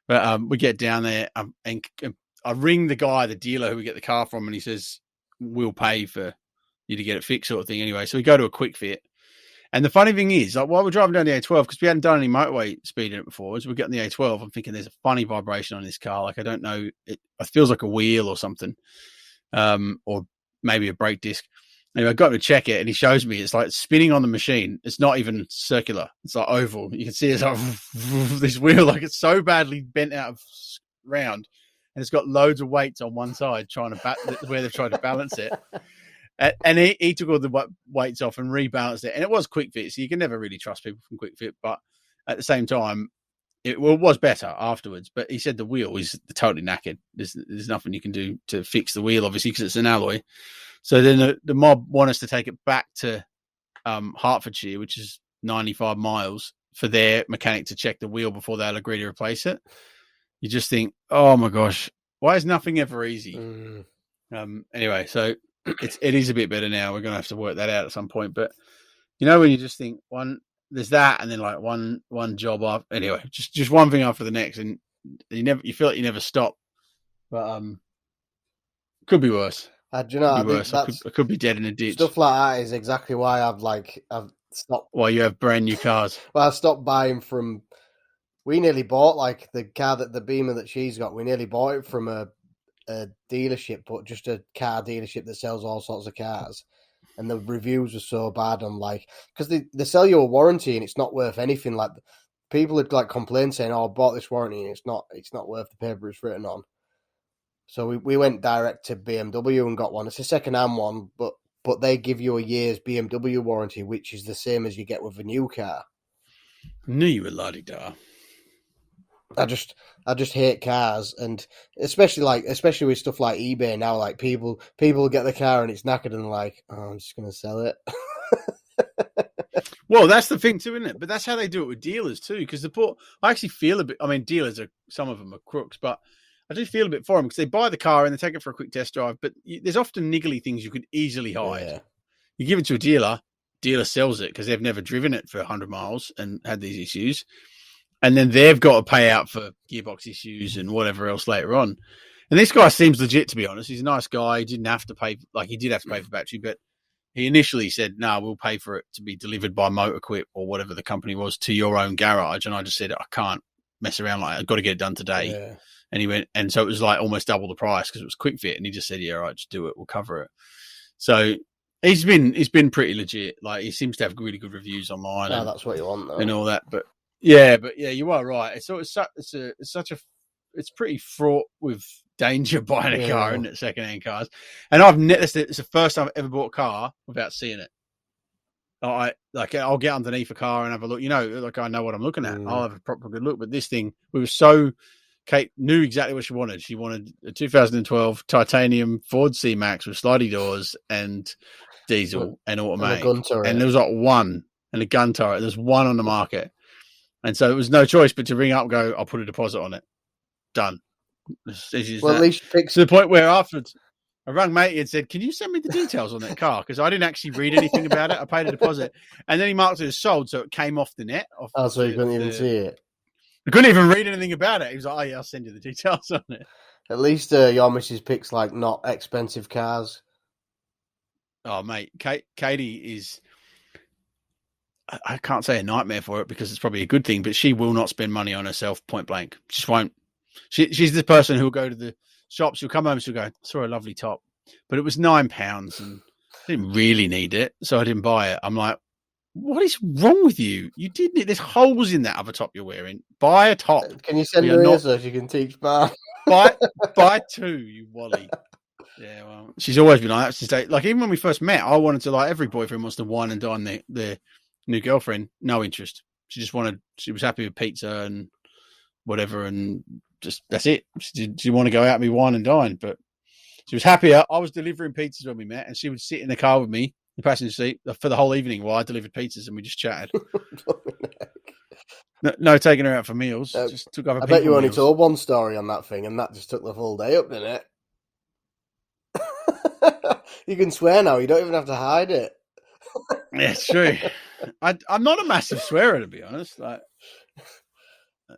S2: But we get down there and I ring the dealer who we get the car from, and he says, we'll pay for you to get it fixed, sort of thing. Anyway, so we go to a quick fit. And the funny thing is, like, while we're driving down the A12, because we hadn't done any motorway speed in it before, as we're getting the A12, I'm thinking there's a funny vibration on this car. Like, I don't know, it feels like a wheel or something, or maybe a brake disc. Anyway, I got to check it, and he shows me it's like spinning on the machine. It's not even circular; it's like oval. You can see it's like this wheel, like it's so badly bent out of round, and it's got loads of weights on one side trying to where they've tried to balance it. And he took all the weights off and rebalanced it. And it was quick fit, so you can never really trust people from quick fit. But at the same time, it was better afterwards. But he said the wheel is totally knackered. There's nothing you can do to fix the wheel, obviously, because it's an alloy. So then the mob want us to take it back to Hertfordshire, which is 95 miles, for their mechanic to check the wheel before they'll agree to replace it. You just think, oh, my gosh, why is nothing ever easy? Anyway, so it is a bit better now. We're going to have to work that out at some point. But, when you just think there's that, and then like one job off. Anyway, just one thing after the next, and you feel like you never stop. But could be worse.
S1: Do you know?
S2: I could be dead in a ditch.
S1: Stuff like that is exactly why I've stopped.
S2: Why you have brand new cars?
S1: Well, I stopped buying from. We nearly bought like the car the Beamer that she's got. We nearly bought it from a dealership, but just a car dealership that sells all sorts of cars. And the reviews were so bad. I'm like, because they sell you a warranty and it's not worth anything. Like, people would like complain saying, "Oh, I bought this warranty and it's not worth the paper it's written on." So we went direct to BMW and got one. It's a second-hand one, but they give you a year's BMW warranty, which is the same as you get with a new car.
S2: I knew you were la-di-da.
S1: I just hate cars, and especially with stuff like eBay now. Like people get the car and it's knackered, and like, oh, I'm just gonna sell it.
S2: Well, that's the thing too, isn't it? But that's how they do it with dealers too. Because I actually feel a bit. I mean, some of them are crooks, but I do feel a bit for them because they buy the car and they take it for a quick test drive. But there's often niggly things you could easily hide.
S1: Yeah.
S2: You give it to a dealer sells it because they've never driven it for 100 miles and had these issues, and then they've got to pay out for gearbox issues and whatever else later on. And this guy seems legit, to be honest. He's a nice guy. He didn't have to pay, he did have to pay for battery, but he initially said, "No, we'll pay for it to be delivered by MotorQuip or whatever the company was to your own garage." And I just said, "I can't mess around. I've got to get it done today."
S1: Yeah.
S2: And he went, and so it was like almost double the price because it was quick fit. And he just said, "Yeah, all right, just do it. We'll cover it." So he's been pretty legit. Like, he seems to have really good reviews online.
S1: No, that's what you want, though.
S2: And all that. But yeah, you are right. It's pretty fraught with danger buying a car, isn't it? Secondhand cars. And it's the first time I've ever bought a car without seeing it. I'll get underneath a car and have a look. I know what I'm looking at. I'll have a proper good look. But this thing, Kate knew exactly what she wanted. She wanted a 2012 titanium Ford C-Max with slidey doors and diesel and automatic. And there was like one, and a gun turret. There's one on the market. And so it was no choice but to ring up and go, "I'll put a deposit on it." Done.
S1: Well, at least fix
S2: to the point where afterwards I rang matey and said, "Can you send me the details on that car?" Because I didn't actually read anything about it. I paid a deposit. And then he marked it as sold, so it came off the net.
S1: So you couldn't even see it?
S2: I couldn't even read anything about it. He was like, "Oh, yeah, I'll send you the details on it."
S1: At least your missus picks, not expensive cars.
S2: Oh, mate, Katie is... I can't say a nightmare for it because it's probably a good thing, but she will not spend money on herself point blank. She just won't. She's the person who'll go to the shops, she'll come home, she'll go, "I saw a lovely top, but it was £9 and I didn't really need it, so I didn't buy it." I'm like, what is wrong with you? You didn't. There's holes in that other top you're wearing. Buy a top.
S1: Can you send her here so she can teach Mark?
S2: buy two, you wally. Yeah, well, she's always been like that. She's like, even when we first met, I wanted to, every boyfriend wants to wine and dine their new girlfriend. No interest. She was happy with pizza and whatever, and just that's it. She didn't want to go out and be wine and dine, but she was happier. I was delivering pizzas when we met, and she would sit in the car with me, in the passenger seat, for the whole evening while I delivered pizzas, and we just chatted. No taking her out for meals. Just took other.
S1: I bet you only told one story on that thing, and that just took the full day up, didn't it? You can swear now. You don't even have to hide it.
S2: Yeah, it's true. I'm not a massive swearer, to be honest.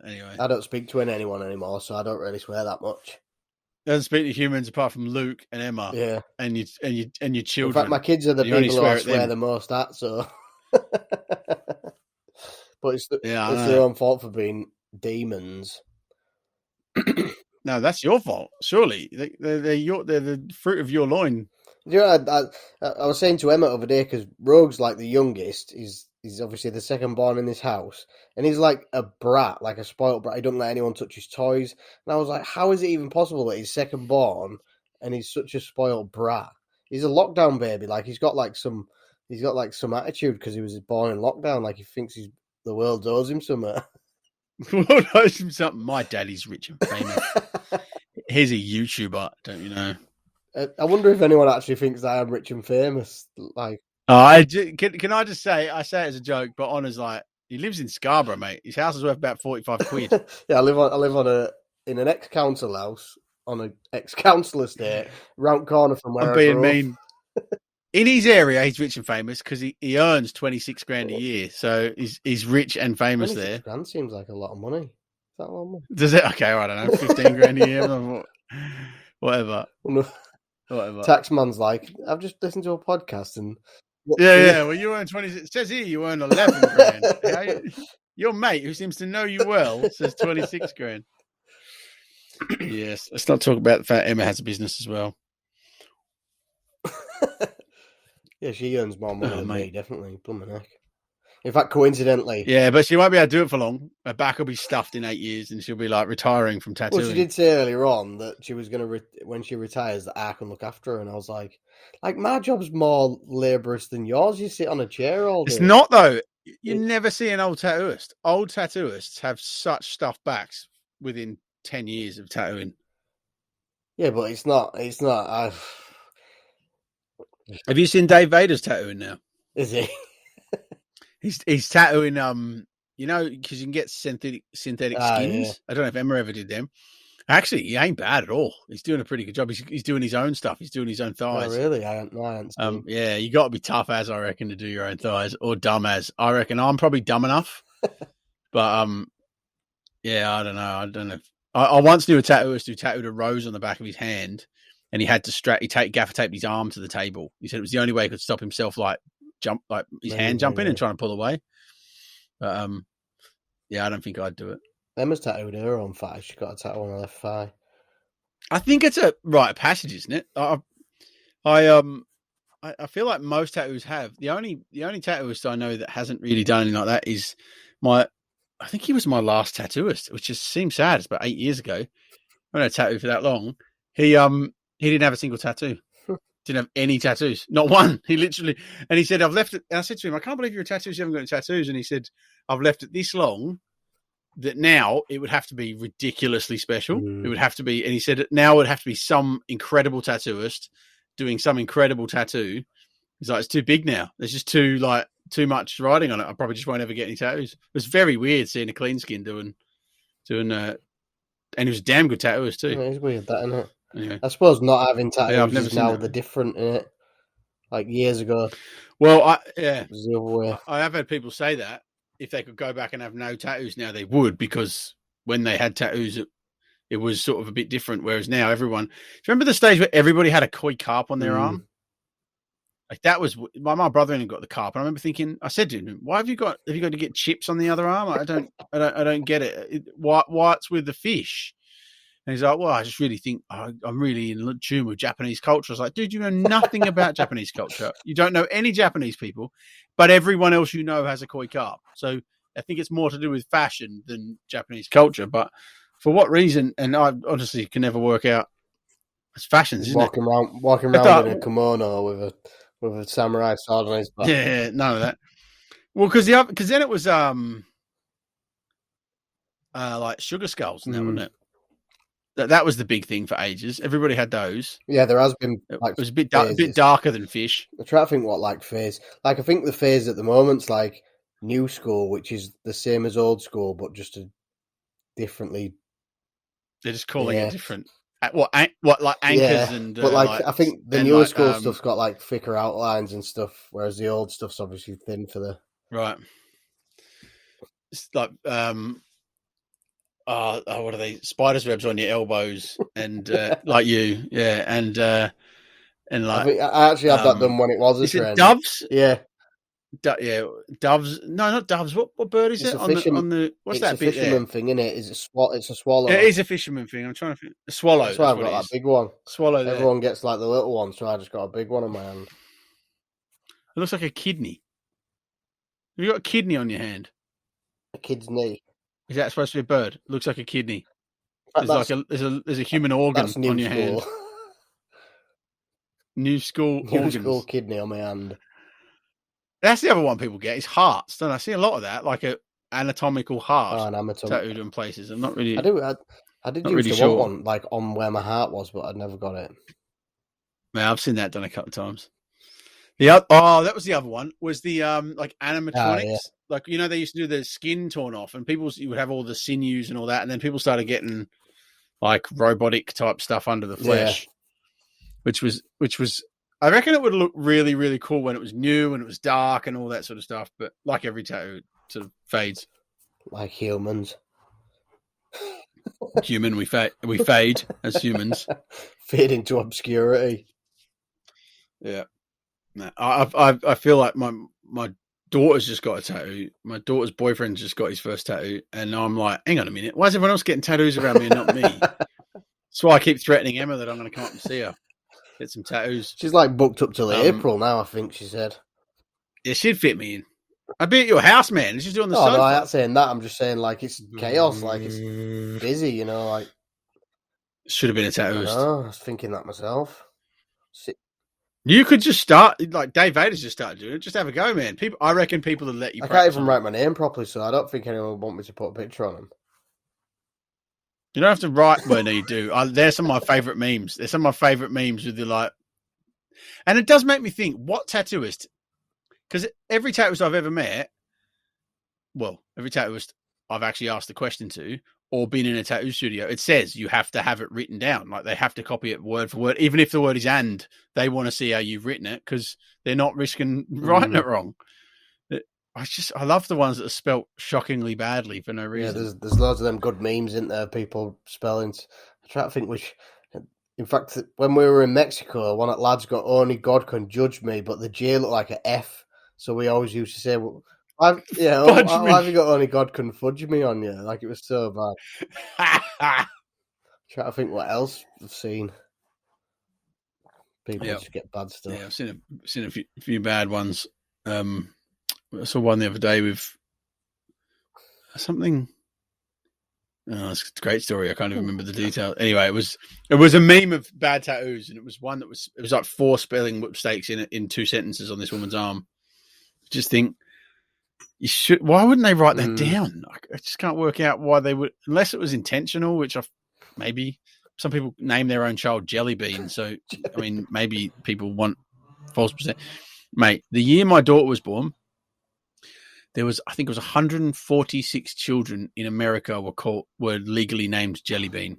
S2: Anyway,
S1: I don't speak to anyone anymore, so I don't really swear that much.
S2: Doesn't speak to humans apart from Luke and Emma.
S1: Yeah,
S2: and your children.
S1: In fact, my kids are the people who I swear the most at. So, but it's their own fault for being demons.
S2: No, that's your fault. Surely they're the fruit of your loin.
S1: I was saying to Emma over there, because Rogue's the youngest. He's obviously the second born in this house, and he's like a brat, like a spoiled brat. He don't let anyone touch his toys. And I was like, how is it even possible that he's second born and he's such a spoiled brat? He's a lockdown baby. He's got some attitude because he was born in lockdown. He thinks the world owes him something.
S2: The world owes him something. My daddy's rich and famous. He's a YouTuber, don't you know?
S1: I wonder if anyone actually thinks that I'm rich and famous.
S2: Can I just say, I say it as a joke, but Honor's he lives in Scarborough, mate. His house is worth about 45 quid.
S1: Yeah, I live in an ex-council house on an ex-council estate, round corner from where
S2: I'm being mean. In his area, he's rich and famous because he earns 26 grand a year, so he's rich and famous there.
S1: Grand seems like a lot of money. Is that a lot of money?
S2: Does it? Okay, I don't know, 15 grand a year, whatever. Whatever.
S1: Taxman's I've just listened to a podcast and...
S2: Yeah. Well, you earn 26. It says here you earn 11 grand. Your mate, who seems to know you well, says 26 grand. Yes. Let's not talk about the fact Emma has a business as well.
S1: Yeah, she earns more money than me, definitely. Blooming heck. In fact, coincidentally...
S2: Yeah, but she won't be able to do it for long. Her back will be stuffed in 8 years and she'll be retiring from tattooing.
S1: Well, she did say earlier on that she was going to, when she retires, that I can look after her. And I was like, my job's more laborious than yours. You sit on a chair all day.
S2: It's not, though. You never see an old tattooist. Old tattooists have such stuffed backs within 10 years of tattooing.
S1: Yeah, but it's not.
S2: Have you seen Dave Vader's tattooing now?
S1: Is he?
S2: He's tattooing because you can get synthetic skins.
S1: Yeah.
S2: I don't know if Emma ever did them. Actually, he ain't bad at all. He's doing a pretty good job. He's doing his own stuff. He's doing his own thighs.
S1: Oh, really? I haven't seen.
S2: Yeah, you got to be tough as, I reckon, to do your own thighs, or dumb as. I reckon I'm probably dumb enough, but yeah, I don't know. I once knew a tattooist who tattooed a rose on the back of his hand, and he had to gaffer taped his arm to the table. He said it was the only way he could stop himself his hand jumping and trying to pull away. But yeah, I don't think I'd do it.
S1: Emma's tattooed her own thigh. She's got a tattoo on her left thigh.
S2: I think it's a rite of passage, isn't it? I feel like most tattoos have. The only tattooist I know that hasn't really done anything like that is I think he was my last tattooist, which just seems sad. It's about 8 years ago. I haven't had a tattoo for that long. He didn't have a single tattoo. Didn't have any tattoos. Not one. He literally, and he said, I've left it. And I said to him, I can't believe you're a tattooist. You haven't got any tattoos. And he said, I've left it this long that now it would have to be ridiculously special. It would have to be, and he said now it would have to be some incredible tattooist doing some incredible tattoo. He's like, it's too big now. There's just too much writing on it. I probably just won't ever get any tattoos. It was very weird seeing a clean skin doing and he was a damn good tattooist too.
S1: It's weird, that, isn't it?
S2: Anyway.
S1: I suppose not having tattoos
S2: I've never
S1: is
S2: seen
S1: now
S2: that.
S1: the different, innit? Like years ago.
S2: Well,
S1: it was the other way.
S2: I have had people say that if they could go back and have no tattoos now, they would, because when they had tattoos, it was sort of a bit different. Whereas now everyone, do you remember the stage where everybody had a koi carp on their arm? Like that was my brother-in-law got the carp, and I remember thinking, I said to him, "Why have you got to get chips on the other arm? I don't get it. Why it's with the fish?" And he's like, "Well, I just really think I'm really in tune with Japanese culture." I was like, "Dude, you know nothing about Japanese culture. You don't know any Japanese people, but everyone else you know has a koi carp. So I think it's more to do with fashion than Japanese culture. But for what reason?" And I honestly can never work out. It's fashions, isn't
S1: walking around in a kimono with a samurai sword on his back.
S2: Yeah, none of that. Well, because then it was like sugar skulls, and that wasn't it? That was the big thing for ages. Everybody had those.
S1: Yeah, there has been.
S2: It was a bit darker than fish.
S1: I try to think what phase. I think the phase at the moment's like new school, which is the same as old school, but just differently.
S2: They're just calling it different. What like anchors and.
S1: But I think the newer school stuff's got like thicker outlines and stuff, whereas the old stuff's obviously thin for the.
S2: Right. It's like what are they? Spiders' webs on your elbows, and like you, yeah, and like
S1: I actually had that done when it was a trend.
S2: Doves,
S1: yeah,
S2: doves. No, not doves. What bird is it? On the what's that bit?
S1: It's a fisherman thing, isn't it? It's a swallow.
S2: Yeah, it is a fisherman thing. I'm trying to think. A swallow.
S1: That's why I've got that big one.
S2: Swallow.
S1: Everyone gets like the little one, so I just got a big one on my hand.
S2: It looks like a kidney. Have you got a kidney on your hand?
S1: A kid's knee.
S2: Is that supposed to be a bird? It looks like a kidney. There's a human organ on your hand. New school
S1: kidney on my hand.
S2: That's the other one people get is hearts. Don't I see a lot of that, like a anatomical heart tattooed in places. I'm not really.
S1: I did used to want one like on where my heart was, but I'd never got it.
S2: Man, I've seen that done a couple of times. That was the other one. Was the like animatronics?
S1: Yeah.
S2: Like they used to do the skin torn off, and you would have all the sinews and all that, and then people started getting like robotic type stuff under the flesh, which was. I reckon it would look really, really cool when it was new and it was dark and all that sort of stuff. But like every tattoo, it sort of fades.
S1: Like humans.
S2: We fade as humans.
S1: Fade into obscurity.
S2: Yeah. No, I feel like my daughter's just got a tattoo. My daughter's boyfriend's just got his first tattoo, and I'm like, hang on a minute, why is everyone else getting tattoos around me and not me? That's why I keep threatening Emma that I'm going to come up and see her, get some tattoos.
S1: She's like booked up till April now, I think she said.
S2: Yeah, she'd fit me in. I'd be at your house, man. She's doing the sofa.
S1: No, I'm not saying that. I'm just saying like it's chaos, like it's busy, like.
S2: Should have been a tattooist.
S1: I was thinking that myself.
S2: You could just start, like Dave Vader's just started doing it. Just have a go, man. I reckon people would let you.
S1: I can't even write my name properly, so I don't think anyone would want me to put a picture on them.
S2: You don't have to write. Well, no, you do. There's some of my favourite memes. There's some of my favourite memes with the like, and it does make me think, what tattooist? Because every tattooist I've ever met, every tattooist I've actually asked the question to or been in a tattoo studio, it says you have to have it written down. Like they have to copy it word for word, even if the word is "and." They want to see how you've written it because they're not risking writing it wrong. I love the ones that are spelt shockingly badly for no reason.
S1: Yeah, there's loads of them good memes in there. People spellings. I try to think which. In fact, when we were in Mexico, one of the lads got "Only God can judge me," but the J looked like an F. So we always used to say, "Well, why have you got "Only God can fudge me" on you?" Like it was so bad. Try to think what else I've seen. People just get bad stuff.
S2: Yeah, I've seen a few bad ones. I saw one the other day with something. Oh, it's a great story. I can't even remember the detail. Anyway, it was a meme of bad tattoos, and it was one that was like 4 spelling mistakes in 2 sentences on this woman's arm. Just think, why wouldn't they write that down? I just can't work out why they would, unless it was intentional. Which maybe some people name their own child Jelly Bean. So I mean, maybe people want false percent. Mate, the year my daughter was born, there was, I think it was 146 children in America were legally named Jelly Bean.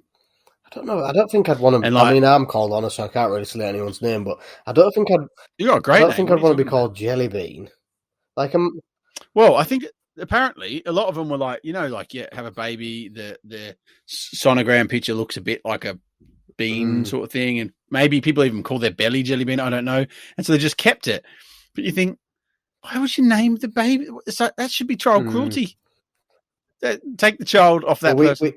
S1: I don't know. I don't think I'd want to. I mean, I'm called Honor, so I can't really say anyone's name. But I don't think I'd.
S2: You got a great.
S1: I don't think I'd want to be called Jelly Bean. Like
S2: Well, I think apparently a lot of them were like, have a baby. The sonogram picture looks a bit like a bean sort of thing, and maybe people even call their belly Jelly Bean. I don't know, and so they just kept it. But you think, why would you name the baby? That should be child cruelty. Take the child off that person.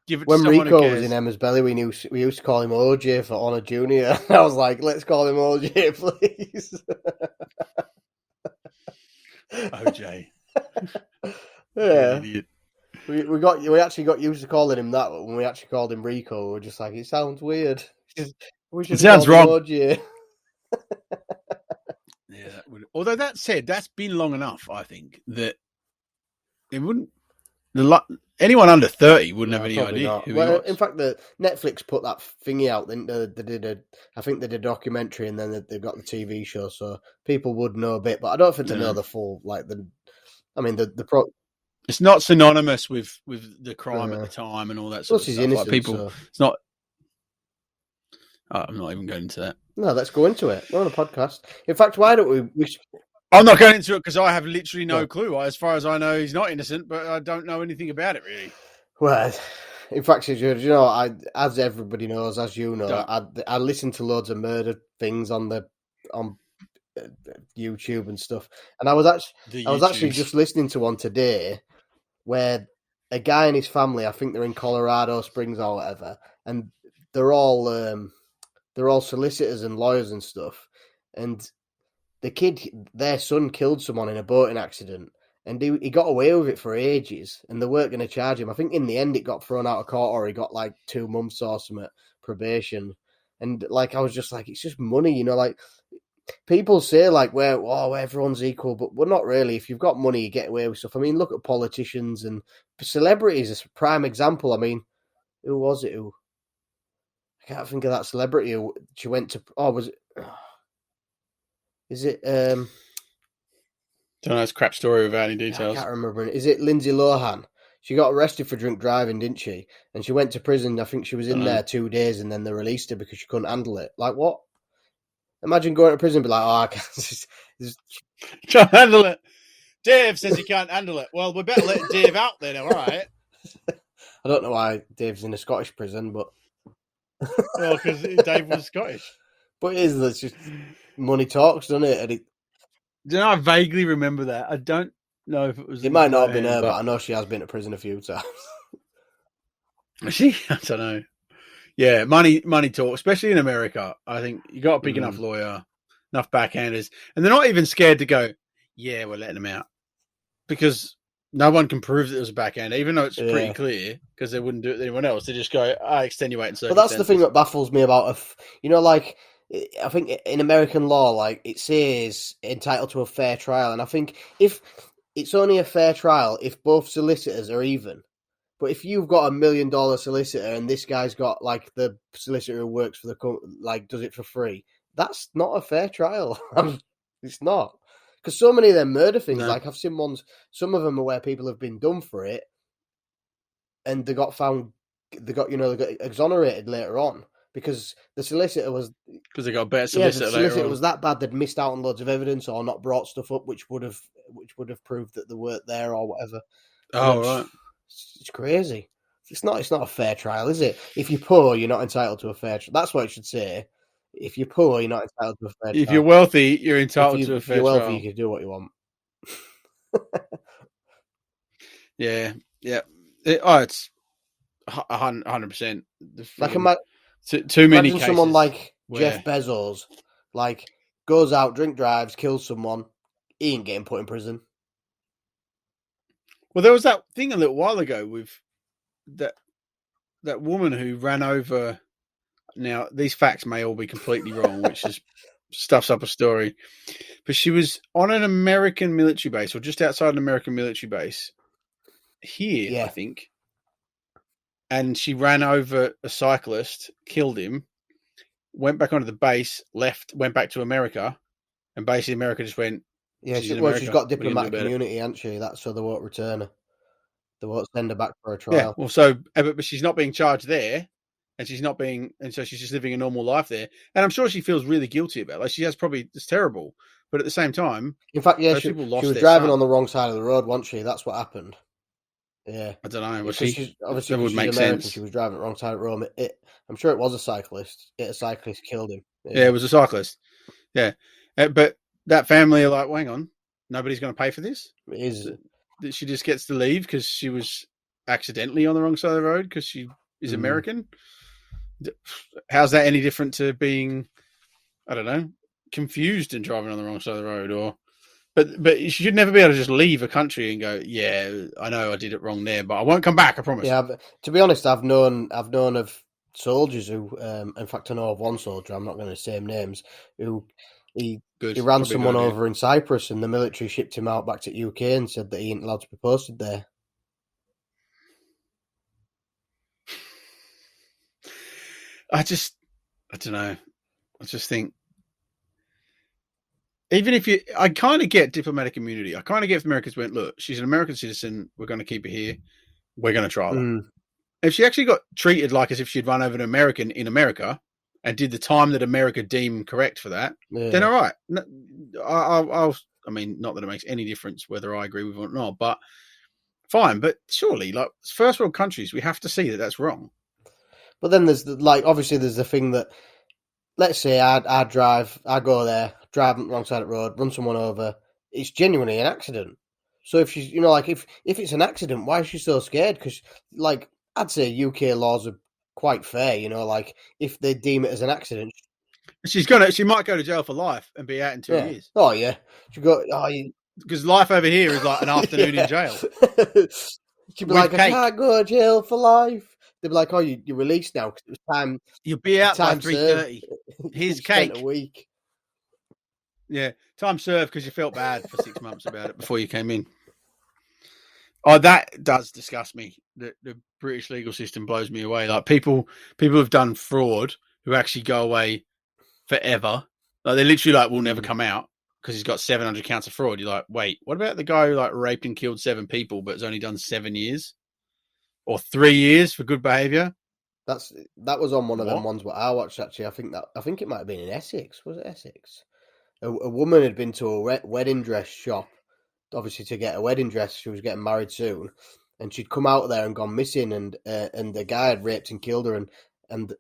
S2: Give it
S1: when
S2: to someone
S1: Rico
S2: who cares.
S1: was in Emma's belly, we used to call him OJ for Honor Junior. I was like, let's call him OJ, please.
S2: OJ.
S1: Yeah. We actually got used to calling him that, but when we actually called him Rico, we were just like, it sounds weird.
S2: It sounds wrong.
S1: OJ.
S2: Yeah, that would. Although that said, that's been long enough. I think that it wouldn't. Anyone under 30 wouldn't have any idea who he was.
S1: In fact, the Netflix put that thingy out. I think they did a documentary, and then they got the TV show, so people would know a bit. But I don't think they know the full.
S2: It's not synonymous with the crime at the time and all that sort of stuff.
S1: Innocent,
S2: people,
S1: so.
S2: It's not. I'm not even going into that.
S1: No, let's go into it. We're on a podcast. In fact, why don't we
S2: I'm not going into it because I have literally no clue. As far as I know, he's not innocent, but I don't know anything about it really.
S1: Well, in fact, as everybody knows, as you know, I listen to loads of murder things on YouTube and stuff, and I was actually just listening to one today where a guy and his family, I think they're in Colorado Springs or whatever, and they're all solicitors and lawyers and stuff, and their son killed someone in a boating accident, and he got away with it for ages, and they weren't going to charge him. I think in the end it got thrown out of court, or he got like 2 months or something probation. And like I was just like, it's just money, like people say like everyone's equal, but we're not really. If you've got money, you get away with stuff. I mean, look at politicians and celebrities as a prime example. I mean, who was it? I can't think of that celebrity. She went to. Oh, was it? Is it?
S2: Don't know. It's a crap story without any details.
S1: I can't remember. Is it Lindsay Lohan? She got arrested for drink driving, didn't she? And she went to prison. I think she was in there 2 days, and then they released her because she couldn't handle it. Like what? Imagine going to prison and be like, I
S2: can't handle it. Dave says he can't handle it. Well, we better let Dave out then, all right?
S1: I don't know why Dave's in a Scottish prison, but
S2: well, because Dave was Scottish.
S1: But it is. That's just money talks, doesn't it?
S2: I vaguely remember that. I don't know if it was.
S1: It might not have been her, but I know she has been to prison a few times.
S2: Is she? I don't know. Yeah, money talk, especially in America. I think you got to pick enough lawyer, enough backhanders, and they're not even scared to go, yeah, we're letting them out. Because no one can prove that it was a backhander, even though it's pretty clear, because they wouldn't do it to anyone else. They just go, extenuating circumstances.
S1: But that's the thing that baffles me about, like, I think in American law, like, it says entitled to a fair trial. And I think if it's only a fair trial if both solicitors are even. But if you've got $1 million solicitor and this guy's got, like, the solicitor who works for the company, like, does it for free, that's not a fair trial. It's not. Because so many of them murder things,
S2: No.
S1: like I've seen ones, some of them are where people have been done for it, and they got exonerated later on because the solicitor was
S2: Because they got a better
S1: the
S2: solicitor later
S1: solicitor
S2: on.
S1: was that bad they'd missed out on loads of evidence or not brought stuff up which would have proved that they weren't there or whatever.
S2: Oh, right.
S1: It's crazy. It's not a fair trial, is it? If you're poor, you're not entitled to a fair trial. That's what it should say. If you're poor, you're not entitled to a fair trial.
S2: If you're wealthy, you're entitled to a fair
S1: If you're wealthy,
S2: trial.
S1: you can do what you want.
S2: Yeah. It's 100%.
S1: Like
S2: too many cases.
S1: Someone like Jeff Bezos, like goes out, drink drives, kills someone. He ain't getting put in prison.
S2: Well, there was that thing a little while ago with that woman who ran over. Now, these facts may all be completely wrong, which is stuffs up a story. But she was on an American military base, or just outside an American military base here, I think. And she ran over a cyclist, killed him, went back onto the base, went back to America, and basically America just went,
S1: yeah, she's got diplomatic immunity, hasn't she? That's so they won't return her. They won't send her back for a trial.
S2: Yeah, well, so but she's not being charged there, and so she's just living a normal life there. And I'm sure she feels really guilty about it. Like, she has probably, it's terrible. But at the same time,
S1: in fact, yeah, she was driving on the wrong side of the road, wasn't she? That's what happened. Yeah,
S2: I don't know.
S1: She's American. Sense. She was driving the wrong side of the road. I'm sure it was a cyclist. A cyclist killed him.
S2: Yeah, it was a cyclist. Yeah, but that family are like, well, hang on, nobody's going to pay for this.
S1: It is.
S2: She just gets to leave because she was accidentally on the wrong side of the road because she is American. How's that any different to being, I don't know, confused and driving on the wrong side of the road? Or, but you should never be able to just leave a country and go, yeah, I know I did it wrong there, but I won't come back. I promise.
S1: Yeah, to be honest, I've known of soldiers who, in fact, I know of one soldier. I'm not going to say names. Who he ran someone over in Cyprus, and the military shipped him out back to UK and said that he ain't allowed to be posted there.
S2: I don't know. I just think, even if I kind of get diplomatic immunity. I kind of get if Americans went, look, she's an American citizen. We're going to keep her here. We're going to trial her. If she actually got treated like as if she'd run over an American in America and did the time that America deemed correct for that, then all right. I mean, not that it makes any difference whether I agree with it or not, but fine. But surely, like first world countries, we have to see that that's wrong.
S1: But then there's obviously there's the thing that, let's say I go there, drive on the wrong side of the road, run someone over. It's genuinely an accident. So if she's, if it's an accident, why is she so scared? Because, I'd say UK laws are quite fair, if they deem it as an accident.
S2: She might go to jail for life and be out in 2 years.
S1: Oh, yeah.
S2: Because life over here is like an afternoon in jail.
S1: She'd be like, I can't go to jail for life. They'd be like, oh, you're released now because it was time.
S2: You'll be out by 3:30. Here's cake.
S1: A week.
S2: Yeah, time served because you felt bad for 6 months about it before you came in. Oh, that does disgust me. The British legal system blows me away. Like people have done fraud who actually go away forever. Like they're literally will never come out because he's got 700 counts of fraud. You're like, wait, what about the guy who raped and killed 7 people but has only done 7 years or 3 years for good behaviour?
S1: That was on one of them ones what I watched actually. I think it might have been in Essex. Was it Essex? A woman had been to a wedding dress shop, obviously to get a wedding dress. She was getting married soon, and she'd come out there and gone missing, and the guy had raped and killed her, and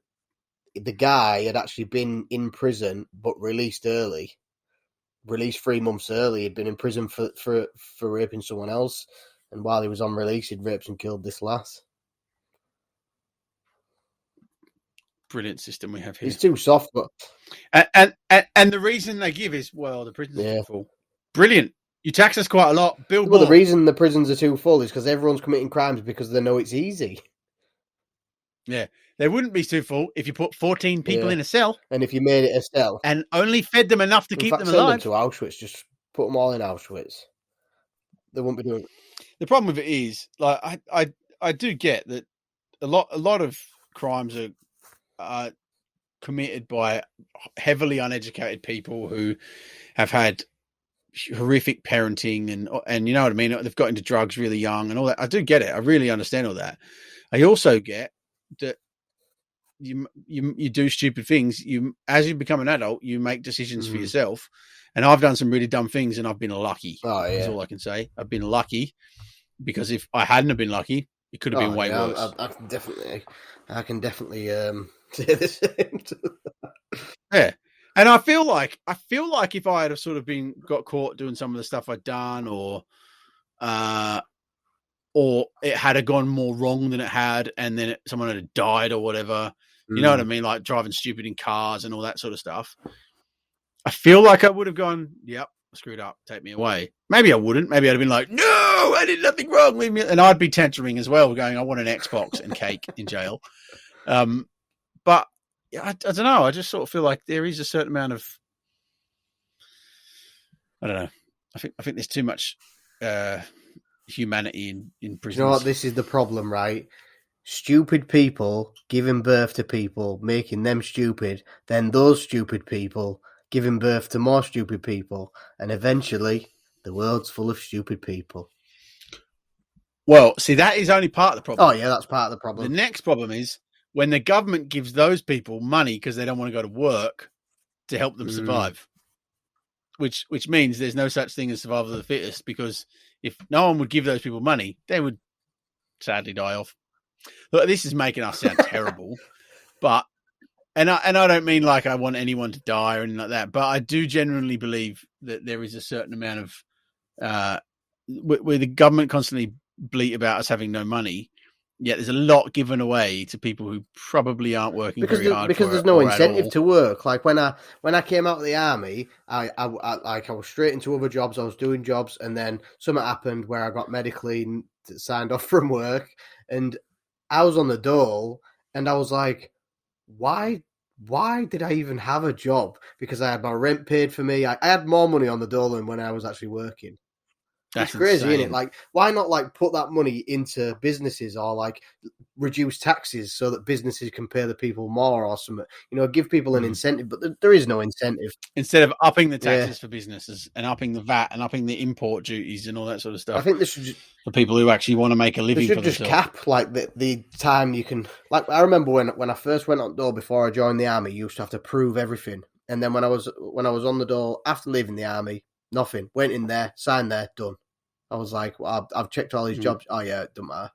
S1: the guy had actually been in prison but released 3 months early. He'd been in prison for raping someone else, and while he was on release, he'd raped and killed this lass.
S2: Brilliant system we have here.
S1: It's too soft, but
S2: and the reason they give is, well, the prisons are too full. Brilliant. You tax us quite a lot. Build more.
S1: The reason the prisons are too full is because everyone's committing crimes because they know it's easy.
S2: Yeah, they wouldn't be too full if you put 14 people in a cell,
S1: and if you made it a cell
S2: and only fed them enough to keep them alive.
S1: Send them to Auschwitz. Just put them all in Auschwitz. They won't be doing it.
S2: The problem with it is, I do get that a lot of crimes are committed by heavily uneducated people who have had horrific parenting and you know what I mean. They've got into drugs really young and all that. I do get it. I really understand all that. I also get that you do stupid things. As you become an adult, you make decisions for yourself. And I've done some really dumb things, and I've been lucky.
S1: Oh, yeah.
S2: Is all I can say. I've been lucky because if I hadn't have been lucky, it could have been way worse.
S1: I can definitely say the same.
S2: Yeah, and I feel like if I had sort of got caught doing some of the stuff I'd done, or it had gone more wrong than it had, and then someone had died or whatever. You know what I mean? Like driving stupid in cars and all that sort of stuff. I feel like I would have gone, yep, I screwed up, take me away. Maybe I wouldn't. Maybe I'd have been like, no, I did nothing wrong. Leave me. And I'd be tantruming as well, going, I want an Xbox and cake in jail. But I don't know. I just sort of feel like there is a certain amount of, I don't know. I think there's too much humanity in prisons.
S1: You know what? This is the problem, right? Stupid people giving birth to people, making them stupid, then those stupid people giving birth to more stupid people, and eventually the world's full of stupid people.
S2: Well, see, that is only part of the problem.
S1: Oh, yeah, that's part of the problem.
S2: The next problem is when the government gives those people money because they don't want to go to work to help them survive, which means there's no such thing as survival of the fittest, because if no one would give those people money, they would sadly die off. Look, this is making us sound terrible, but and I don't mean like I want anyone to die or anything like that, but I do genuinely believe that there is a certain amount of where the government constantly bleat about us having no money, yet there's a lot given away to people who probably aren't working very hard
S1: because there's no incentive to work. Like when I came out of the army, I was straight into other jobs. I was doing jobs, and then something happened where I got medically signed off from work, and I was on the dole, and I was like, why did I even have a job? Because I had my rent paid for me. I had more money on the dole than when I was actually working. That's crazy, isn't it? Like, why not like put that money into businesses, or like reduce taxes so that businesses can pay the people more or something? You know, give people an incentive, but there is no incentive. Instead
S2: of upping the taxes for businesses and upping the VAT and upping the import duties and all that sort of stuff.
S1: I think this should
S2: for people who actually want to make a living.
S1: They should just cap like the time you can. Like, I remember when I first went on dole before I joined the army, you used to have to prove everything, and then when I was on the dole after leaving the army, nothing. Went in there, signed there, done. I was like, well, I've checked all these jobs. Oh yeah, it doesn't matter.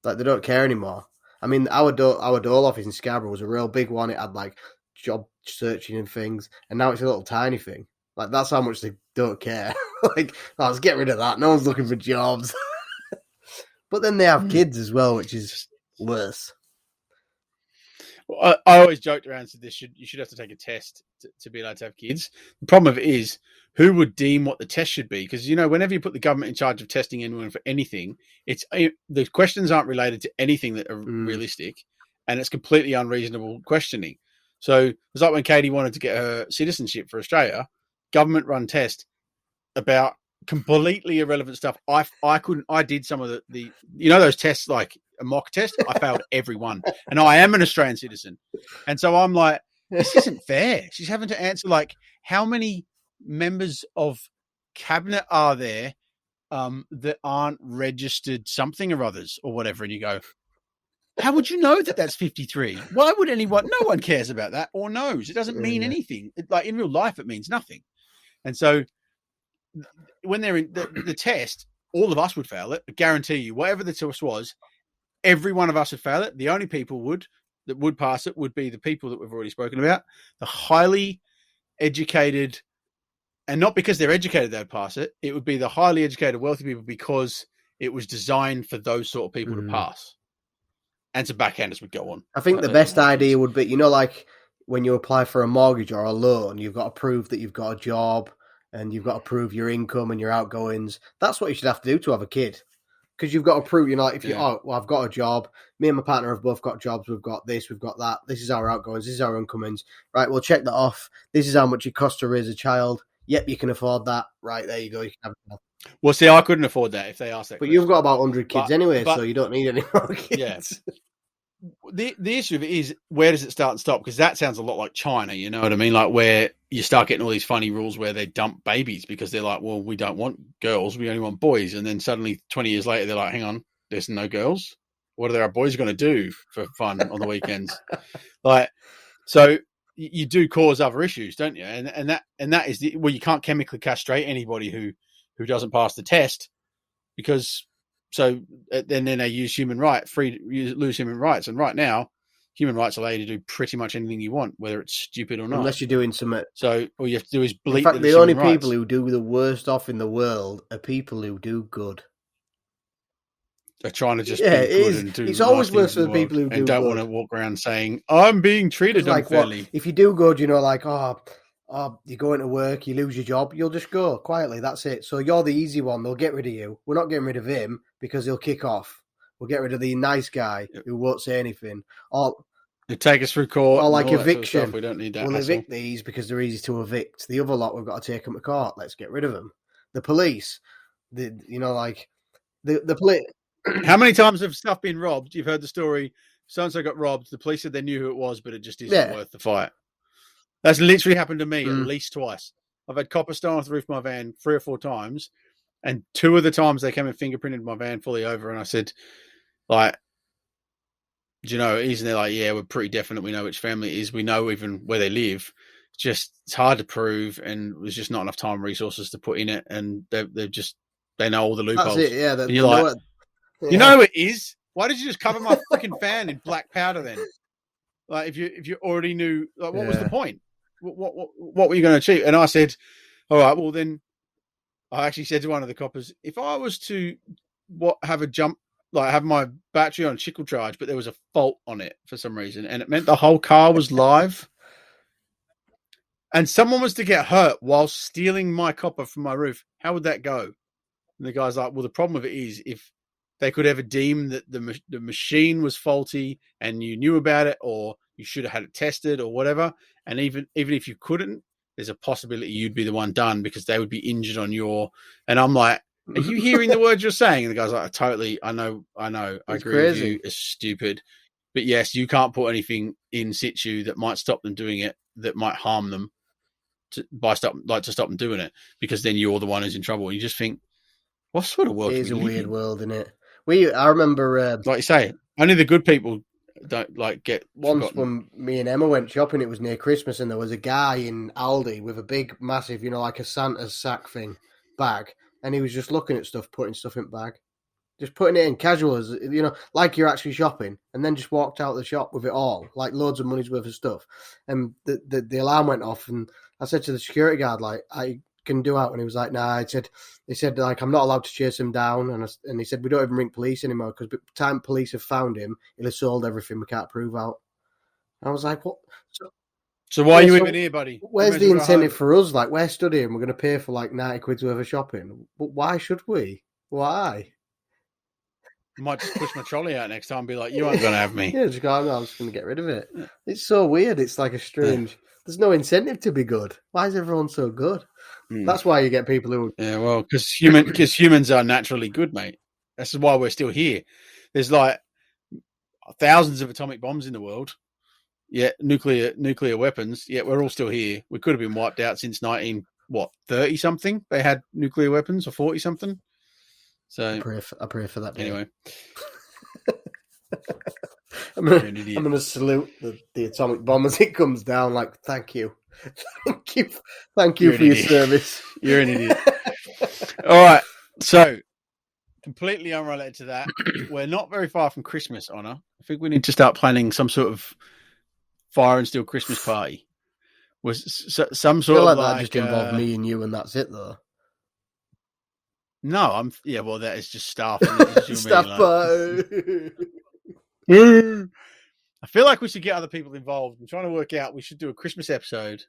S1: Like, they don't care anymore. I mean, our dole office in Scarborough was a real big one. It had like job searching and things, and now it's a little tiny thing. Like, that's how much they don't care. Like, let's get rid of that. No one's looking for jobs. But then they have kids as well, which is worse.
S2: Well, I always joked around and said you should have to take a test to be allowed to have kids. The problem of it is, who would deem what the test should be? Because, you know, whenever you put the government in charge of testing anyone for anything, the questions aren't related to anything that are realistic, and it's completely unreasonable questioning. So it's like when Katie wanted to get her citizenship for Australia, government run test about completely irrelevant stuff. I did some of the you know, those tests, like a mock test. I failed every one, and I am an Australian citizen, and so I'm like, this isn't fair. She's having to answer like, how many members of cabinet are there that aren't registered something or others or whatever, and you go, how would you know that that's 53? Why would anyone? No one cares about that or knows. It doesn't mean anything. Like, in real life, it means nothing. And so when they're in the test, all of us would fail it. I guarantee you, whatever the test was, every one of us would fail it. The only people that would pass it would be the people that we've already spoken about, the highly educated. And not because they're educated, they'd pass it. It would be the highly educated, wealthy people, because it was designed for those sort of people to pass. And some backhanders would go on.
S1: I think the best idea would be, you know, like when you apply for a mortgage or a loan, you've got to prove that you've got a job and you've got to prove your income and your outgoings. That's what you should have to do to have a kid. Because you've got to prove, you know, like if I've got a job, me and my partner have both got jobs, we've got this, we've got that, this is our outgoings, this is our incomings. Right, we'll check that off. This is how much it costs to raise a child. Yep, you can afford that. Right, there you go. You can have it.
S2: Well, see, I couldn't afford that if they asked that.
S1: But question. You've got about 100 kids anyway, so you don't need any more kids.
S2: Yeah. the issue of it is, where does it start and stop? Because that sounds a lot like China, you know what I mean? Like where you start getting all these funny rules where they dump babies because they're like, well, we don't want girls, we only want boys. And then suddenly 20 years later, they're like, hang on, there's no girls. What are our boys going to do for fun on the weekends? Like, so you do cause other issues, don't you? And that is you can't chemically castrate anybody who doesn't pass the test, because then they use lose human rights. And right now, human rights allow you to do pretty much anything you want, whether it's stupid or not.
S1: Unless you're doing something.
S2: So all you have to do is bleep.
S1: In fact, the only people who do the worst off in the world are people who do good.
S2: They're trying to just be good and do.
S1: It's always worse for the people who do
S2: and don't
S1: good.
S2: want to walk around saying, "I'm being treated unfairly."
S1: If you do good, like, you go into work, you lose your job, you'll just go quietly. That's it. So you're the easy one. They'll get rid of you. We're not getting rid of him because he'll kick off. We'll get rid of the nice guy who won't say anything. Or
S2: you take us through court.
S1: Or like eviction.
S2: Sort of we don't need that.
S1: We'll evict these because they're easy to evict. The other lot, we've got to take them to court. Let's get rid of them. The police, the police.
S2: How many times have stuff been robbed? You've heard the story. So-and-so got robbed. The police said they knew who it was, but it just isn't worth the fight. That's literally happened to me at least twice. I've had copper stone off the roof of my van 3 or 4 times, and 2 of the times they came and fingerprinted my van fully over, and I said, like, do you know it is? And they're like, yeah, we're pretty definite. We know which family it is. We know even where they live. It's hard to prove, and there's just not enough time and resources to put in it, and they know all the loopholes.
S1: That's it, yeah.
S2: And you're like, you know who it is? Why did you just cover my fucking fan in black powder then? Like, if you already knew, like, what was the point? What were you going to achieve? And I said, all right, well then, I actually said to one of the coppers, if I was to have a jump, like have my battery on trickle charge, but there was a fault on it for some reason, and it meant the whole car was live, and someone was to get hurt while stealing my copper from my roof, how would that go? And the guy's like, well, the problem with it is if they could ever deem that the machine was faulty and you knew about it, or you should have had it tested or whatever. And even if you couldn't, there's a possibility you'd be the one done because they would be injured on your. And I'm like, are you hearing the words you're saying? And the guy's like, totally. I know. I agree with you. It's stupid. But yes, you can't put anything in situ that might stop them doing it, that might harm them to stop them doing it, because then you're the one who's in trouble. And you just think, what sort of world?
S1: It is a weird world, isn't it? I remember,
S2: like you say, only the good people don't get.
S1: Once
S2: forgotten.
S1: when me and Emma went shopping, it was near Christmas, and there was a guy in Aldi with a big, massive, like a Santa's sack thing bag, and he was just looking at stuff, putting stuff in the bag, just putting it in casual, as like you're actually shopping, and then just walked out of the shop with it all, like loads of money's worth of stuff. And the alarm went off, and I said to the security guard, like, I can do out, and he was like, nah. He said like, I'm not allowed to chase him down, and he said we don't even ring police anymore because by the time police have found him, he'll have sold everything we can't prove out. And I was like, what?
S2: So why are you even here, buddy?
S1: Where's the incentive for us? Like, we're studying, we're going to pay for like 90 quid worth of shopping, but why should we? Why?
S2: I might just push my trolley out next time and be like, you aren't going to have me.
S1: Yeah, just go, I'm just going to get rid of it. It's so weird. It's like a strange. There's no incentive to be good. Why is everyone so good? That's why you get people who.
S2: Yeah, well, because humans are naturally good, mate. That's why we're still here. There's like thousands of atomic bombs in the world. Yeah, nuclear weapons. Yeah, we're all still here. We could have been wiped out since 30 something. They had nuclear weapons, or 40 something. So
S1: I pray for that day.
S2: Anyway.
S1: I'm going to salute the atomic bomb as it comes down. Like, thank you for your service.
S2: You're an idiot. All right, so completely unrelated to that, we're not very far from Christmas, Honor. I think we need to start planning some sort of fire and steel Christmas party. Was some sort of
S1: that just involve me and you, and that's it, though.
S2: No, well, that is just staff.
S1: Staff party.
S2: I feel like we should get other people involved. I'm trying to work out. We should do a Christmas episode.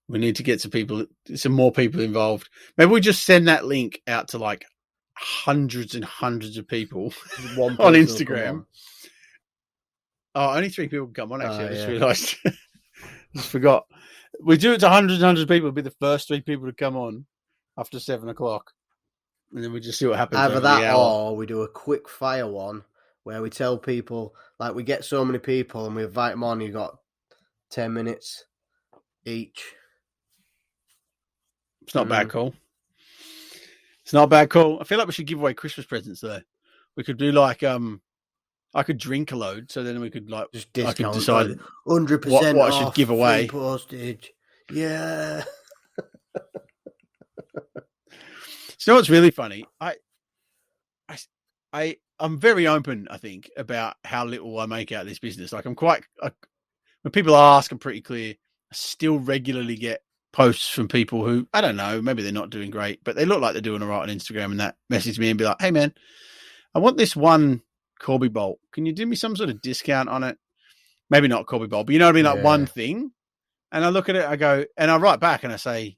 S2: We need to get some more people involved. Maybe we just send that link out to like hundreds and hundreds of people on Instagram. Oh, only 3 people can come on. Actually, I just realised. Just forgot. We do it to hundreds and hundreds of people. It'll be the first 3 people to come on after 7:00, and then we just see what happens.
S1: Either that, or we do a quick fire one where we tell people, like, we get so many people and we invite them on. You got 10 minutes each.
S2: It's not bad, call. It's not a bad call. I feel like we should give away Christmas presents though. We could do like I could drink a load, so then we could like
S1: just discount,
S2: I could decide
S1: 100%
S2: what I should give away.
S1: Postage. Yeah.
S2: So you know what's really funny? I'm very open, I think, about how little I make out of this business. Like when people ask, I'm pretty clear. I still regularly get posts from people who, I don't know, maybe they're not doing great, but they look like they're doing all right on Instagram, and that message me and be like, hey man, I want this one Corby bolt. Can you do me some sort of discount on it? Maybe not Corby bolt, but you know what I mean? Like one thing. And I look at it, I go, and I write back and I say,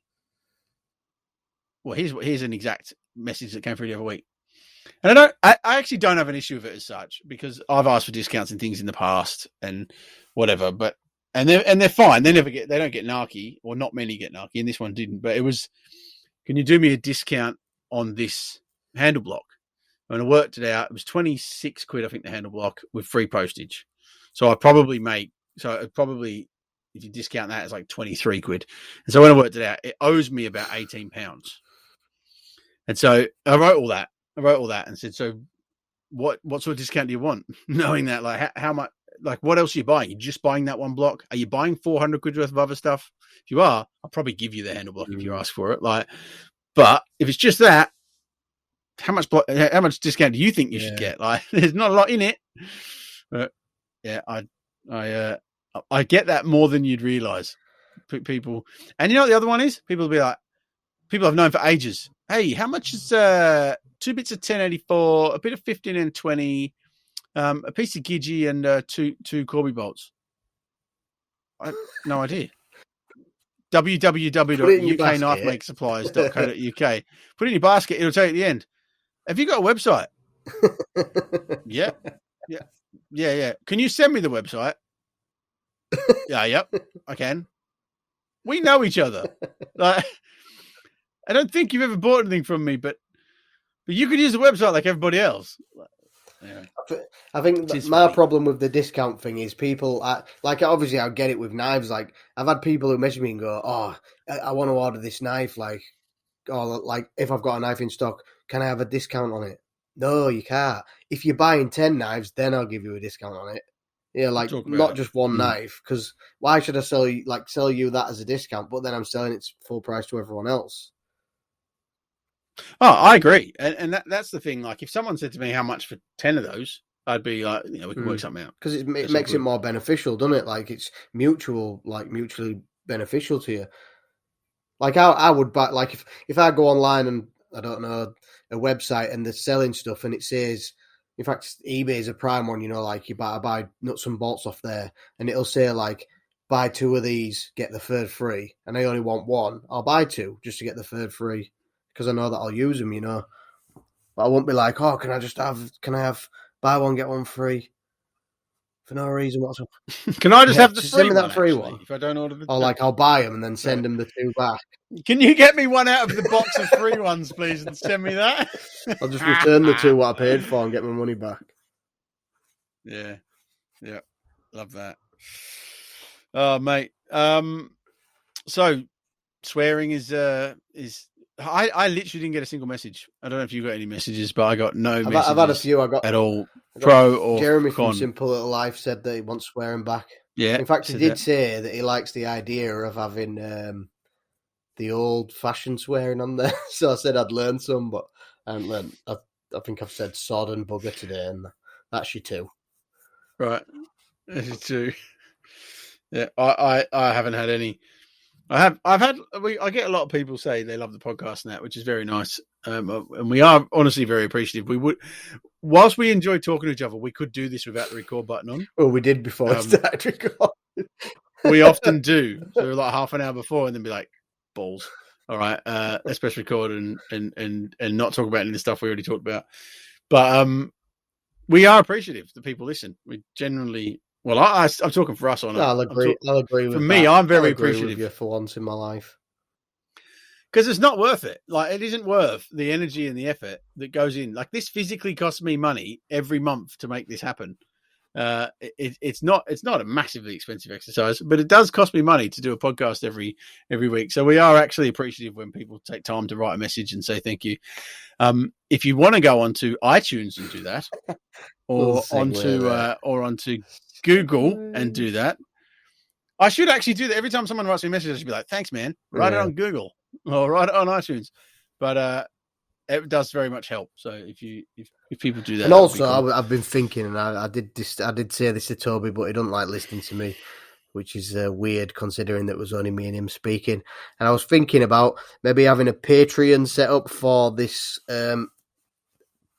S2: well, here's an exact message that came through the other week. And I actually don't have an issue with it as such, because I've asked for discounts and things in the past and whatever, but and they're fine. They don't get narky, or not many get narky, and this one didn't. But it was, can you do me a discount on this handle block? And I worked it out. It was 26 quid, I think, the handle block with free postage. So if you discount that, it's like 23 quid. And so when I worked it out, it owes me about £18. And so I wrote all that and said, so what sort of discount do you want? Knowing that, like, how much, like, what else are you buying? You're just buying that one block? Are you buying 400 quid worth of other stuff? If you are, I'll probably give you the handle block if you ask for it. Like, but if it's just that, how much discount do you think you should get? Like, there's not a lot in it. But yeah, I get that more than you'd realize. People, and you know what the other one is? People will be like, people I've known for ages. Hey, how much is 2 bits of 1084, a bit of 15 and 20, a piece of Gidgee, and two Corby bolts? I have no idea. www.ukknifemakesupplies.co.uk. Put it in your basket. It'll tell you at the end. Have you got a website? Yeah. Can you send me the website? Yep, I can. We know each other. Like, I don't think you've ever bought anything from me, but you could use the website like everybody else. Anyway.
S1: I think my problem with the discount thing is people, like, obviously I'll get it with knives. Like, I've had people who message me and go, oh, I want to order this knife. Like, or like, if I've got a knife in stock, can I have a discount on it? No, you can't. If you're buying 10 knives, then I'll give you a discount on it. Yeah, like, not just one knife, because why should I sell you that as a discount, but then I'm selling it full price to everyone else?
S2: Oh, I agree. And that's the thing. Like, if someone said to me how much for 10 of those, I'd be like, we can work something out.
S1: Because it makes it more beneficial, doesn't it? Like, it's mutually beneficial to you. Like, I would buy, like, if I go online and, I don't know, a website and they're selling stuff and it says, in fact, eBay is a prime one, like, I buy nuts and bolts off there and it'll say, like, buy 2 of these, get the third free, and I only want 1, I'll buy 2 just to get the third free, because I know that I'll use them, But I won't be like, oh, can I have buy 1, get 1 free for no reason whatsoever?
S2: Can I just have the free
S1: send me that
S2: one,
S1: free
S2: actually,
S1: one?
S2: if I don't order the...
S1: Or, like, I'll buy them and then send them the 2 back.
S2: Can you get me one out of the box of free ones, please, and send me that?
S1: I'll just return the 2 what I paid for and get my money back.
S2: Yeah. Love that. Oh, mate. So swearing is I literally didn't get a single message. I don't know if you got any messages, but I got no messages.
S1: I've had a few.
S2: At all. Pro or
S1: Jeremy
S2: con.
S1: from Simple Little Life said that he wants swearing back.
S2: Yeah.
S1: In fact, he did say that he likes the idea of having the old-fashioned swearing on there. So I said I'd learn some, but I haven't learned. I think I've said sod and bugger today, and that's your 2.
S2: Right. That's your 2. Yeah, I haven't had any. I get a lot of people say they love the podcast and that, which is very nice. And we are honestly very appreciative. Whilst we enjoy talking to each other, we could do this without the record button on.
S1: Well, we did before we started recording.
S2: We often do. So like half an hour before and then be like, balls. All right. Let's press record and not talk about any of the stuff we already talked about. But we are appreciative that people listen. We generally... Well, I'm talking for us on it.
S1: I'll agree with
S2: for me, I'm very appreciative
S1: with you for once in my life.
S2: because it's not worth it. Like, it isn't worth the energy and the effort that goes in. Like, this physically costs me money every month to make this happen. It's not a massively expensive exercise, but it does cost me money to do a podcast every week. So we are actually appreciative when people take time to write a message and say thank you. If you want to go onto iTunes and do that, or onto Google and do that, I should actually do that every time someone writes me a message. I should be like, "Thanks, man." Write it on Google or write it on iTunes, but it does very much help. So if people do that,
S1: and also cool. I've been thinking, and I did say this to Toby, but he doesn't like listening to me, which is weird considering that it was only me and him speaking. And I was thinking about maybe having a Patreon set up for this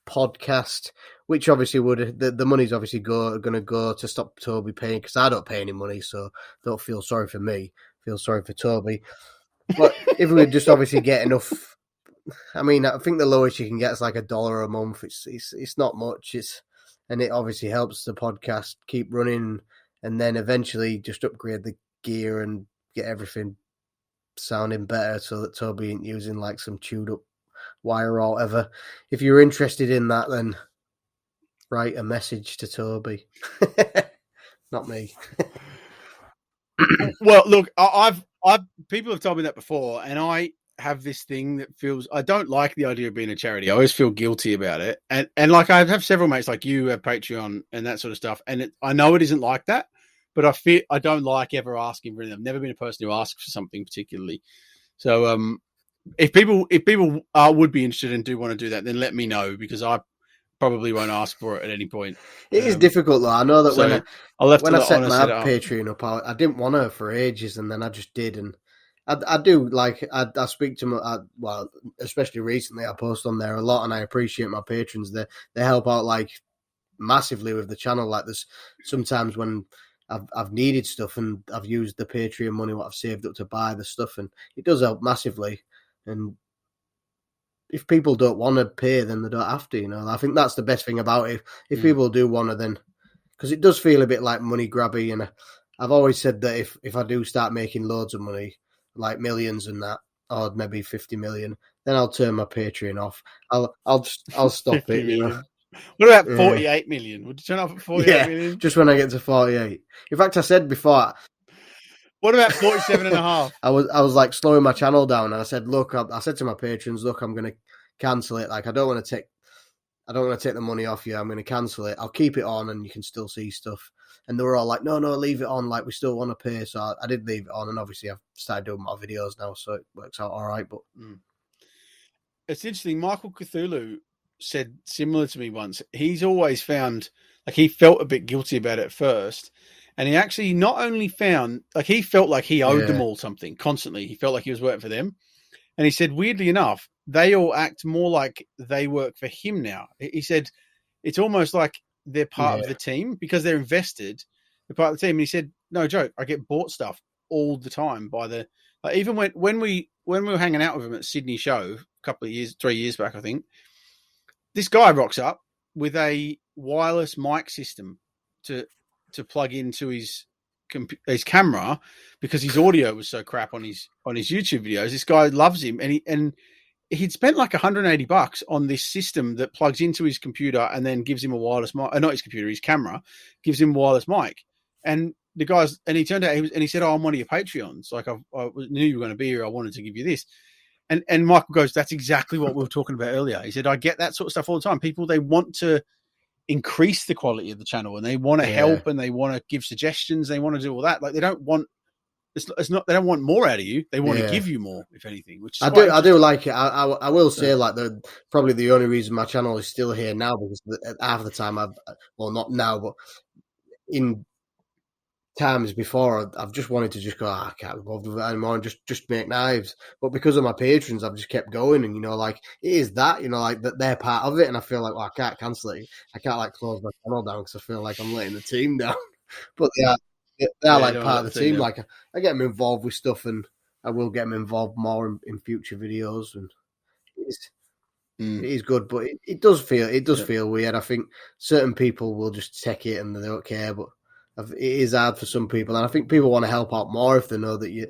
S1: podcast, which obviously would the money's obviously going to go to stop Toby paying, because I don't pay any money, so don't feel sorry for me. Feel sorry for Toby. But if we would just obviously get enough. I mean, I think the lowest you can get is like $1 a month. It's not much. And it obviously helps the podcast keep running, and then eventually just upgrade the gear and get everything sounding better, so that Toby ain't using like some chewed up wire or whatever. If you're interested in that, then write a message to Toby, not me.
S2: Well, look, I've people have told me that before, and I have this thing that feels, I don't like the idea of being a charity. I always feel guilty about it. And like, I have several mates like you have Patreon and that sort of stuff. And I know it isn't like that, but I don't like ever asking for anything. I've never been a person who asks for something particularly. So, if people would be interested and do want to do that, then let me know, because I probably won't ask for it at any point.
S1: It is difficult though. I know that when I set my Patreon up, I didn't want to for ages, and then I just did. And I do like, I speak to my, well, especially recently, I post on there a lot, and I appreciate my patrons. They help out like massively with the channel. Like, there's sometimes when I've needed stuff and I've used the Patreon money, what I've saved up to buy the stuff, and it does help massively. And if people don't want to pay, then they don't have to, you know. I think that's the best thing about it. If people do want to, then, because it does feel a bit like money grabby, and I've always said that if I do start making loads of money, like millions and that, or maybe 50 million, then I'll turn my Patreon off. I'll stop it, you know.
S2: What about 48 million? Would you turn off at 48 million?
S1: Just when I get to 48. In fact, I said before.
S2: What about 47 and a half?
S1: I was like slowing my channel down, and I said, look, I said to my patrons, look, I'm going to cancel it. Like, I don't want to take the money off you. I'm going to cancel it. I'll keep it on, and you can still see stuff. And they were all like, no, leave it on. Like, we still want to pay. So I did leave it on, and obviously I've started doing more videos now, so it works out all right. But
S2: it's interesting. Michael Cthulhu said similar to me once. He's always found, like, he felt a bit guilty about it at first. And he actually not only found, like, he felt like he owed them all something constantly. He felt like he was working for them. And he said, weirdly enough, they all act more like they work for him now. He said, it's almost like they're part of the team because they're invested. They're part of the team. And he said, no joke, I get bought stuff all the time by the, like, even when we were hanging out with him at Sydney show a couple of years, 3 years back, I think, this guy rocks up with a wireless mic system to plug into his camera because his audio was so crap on his YouTube videos. This guy loves him, and he'd spent like $180 on this system that plugs into his computer and then gives him a wireless mic. Not his computer, his camera gives him a wireless mic. And the guys, and he turned out he said, "Oh, I'm one of your Patreons. Like, I knew you were going to be here. I wanted to give you this." And Michael goes, "That's exactly what we were talking about earlier." He said, "I get that sort of stuff all the time. People, they want to increase the quality of the channel, and they want to help, and they want to give suggestions. They want to do all that. Like, they don't want, it's not, they don't want more out of you. They want to give you more, if anything, which is
S1: I do like it. I will say, like, probably the only reason my channel is still here now, because half the time not now, but in times before, I've just wanted to just go, I can't be involved with it anymore, and just make knives. But because of my patrons, I've just kept going, and, you know, like, it is that, you know, like, that they're part of it, and I feel like, well, I can't cancel it. I can't, like, close my channel down because I feel like I'm letting the team down. But they are like part of the team. Like, I get them involved with stuff, and I will get them involved more in future videos, and it is good. But it does feel weird. I think certain people will just take it and they don't care, but it is hard for some people, and I think people want to help out more if they know that you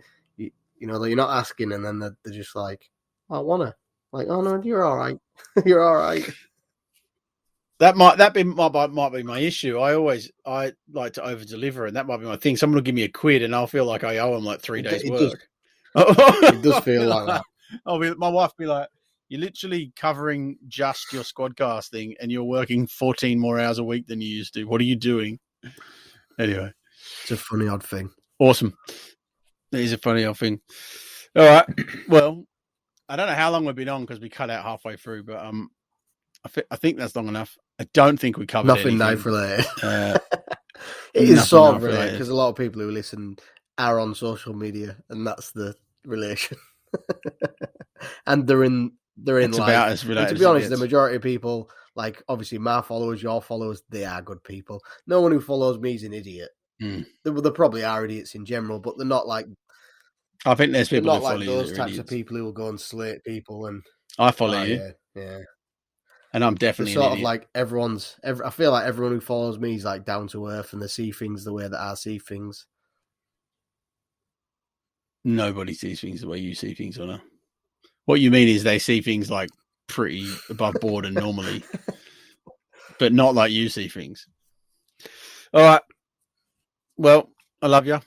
S1: know that you're not asking, and then they're just like, I wanna. Like, oh no, you're all right. You're all right.
S2: That might be my issue. I like to over deliver, and that might be my thing. Someone will give me a quid, and I'll feel like I owe them like 3 days work.
S1: It does feel like that.
S2: My wife will be like, "You're literally covering just your Squadcast thing, and you're working 14 more hours a week than you used to. What are you doing?" Anyway,
S1: it's a funny odd thing.
S2: Awesome. It is a funny odd thing. All right. Well, I don't know how long we've been on because we cut out halfway through, but I think that's long enough. I don't think we covered
S1: nothing
S2: anything.
S1: knife related. It is sort of related because a lot of people who listen are on social media, and that's the relation. And they're in
S2: it's
S1: life.
S2: About as related.
S1: And to be honest, the majority of people, like obviously my followers, your followers, they are good people. No one who follows me is an idiot. There probably are idiots in general, but they're not like.
S2: I think there's people
S1: not
S2: who follow
S1: like those types
S2: idiots.
S1: of people who will go and slate people. And
S2: I follow you.
S1: Yeah.
S2: And I'm definitely
S1: sort of like I feel like everyone who follows me is like down to earth and they see things the way that I see things.
S2: Nobody sees things the way you see things, or no? What you mean is they see things like pretty above board and normally, but not like you see things. All right. Well, I love you.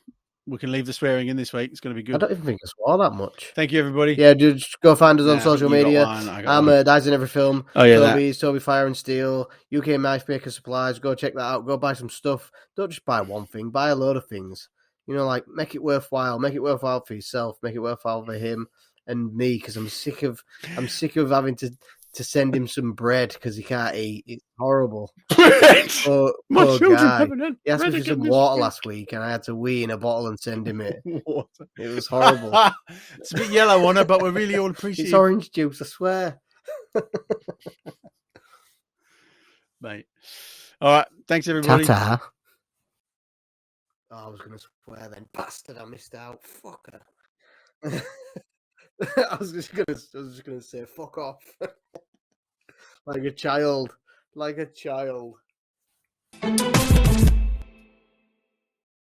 S2: We can leave the swearing in this week. It's going to be good.
S1: I don't even think I swore that much.
S2: Thank you, everybody.
S1: Yeah, just go find us on social media. I'm Dies in Every Film.
S2: Oh, yeah,
S1: Toby Fire and Steel, UK Knife Maker Supplies. Go check that out. Go buy some stuff. Don't just buy one thing. Buy a load of things. You know, like make it worthwhile. Make it worthwhile for yourself. Make it worthwhile for him and me, because I'm sick of having to send him some bread because he can't eat. It's horrible. Poor guy. He asked me for some water last week, and I had to wee in a bottle and send him it.
S2: Water.
S1: It was horrible.
S2: It's a bit yellow on it, but we really all appreciate it.
S1: It's orange juice, I swear.
S2: Mate. All right. Thanks, everybody.
S1: Ta-ta. Oh, I was going to swear then. Bastard, I missed out. Fucker. I was just gonna say fuck off. Like a child.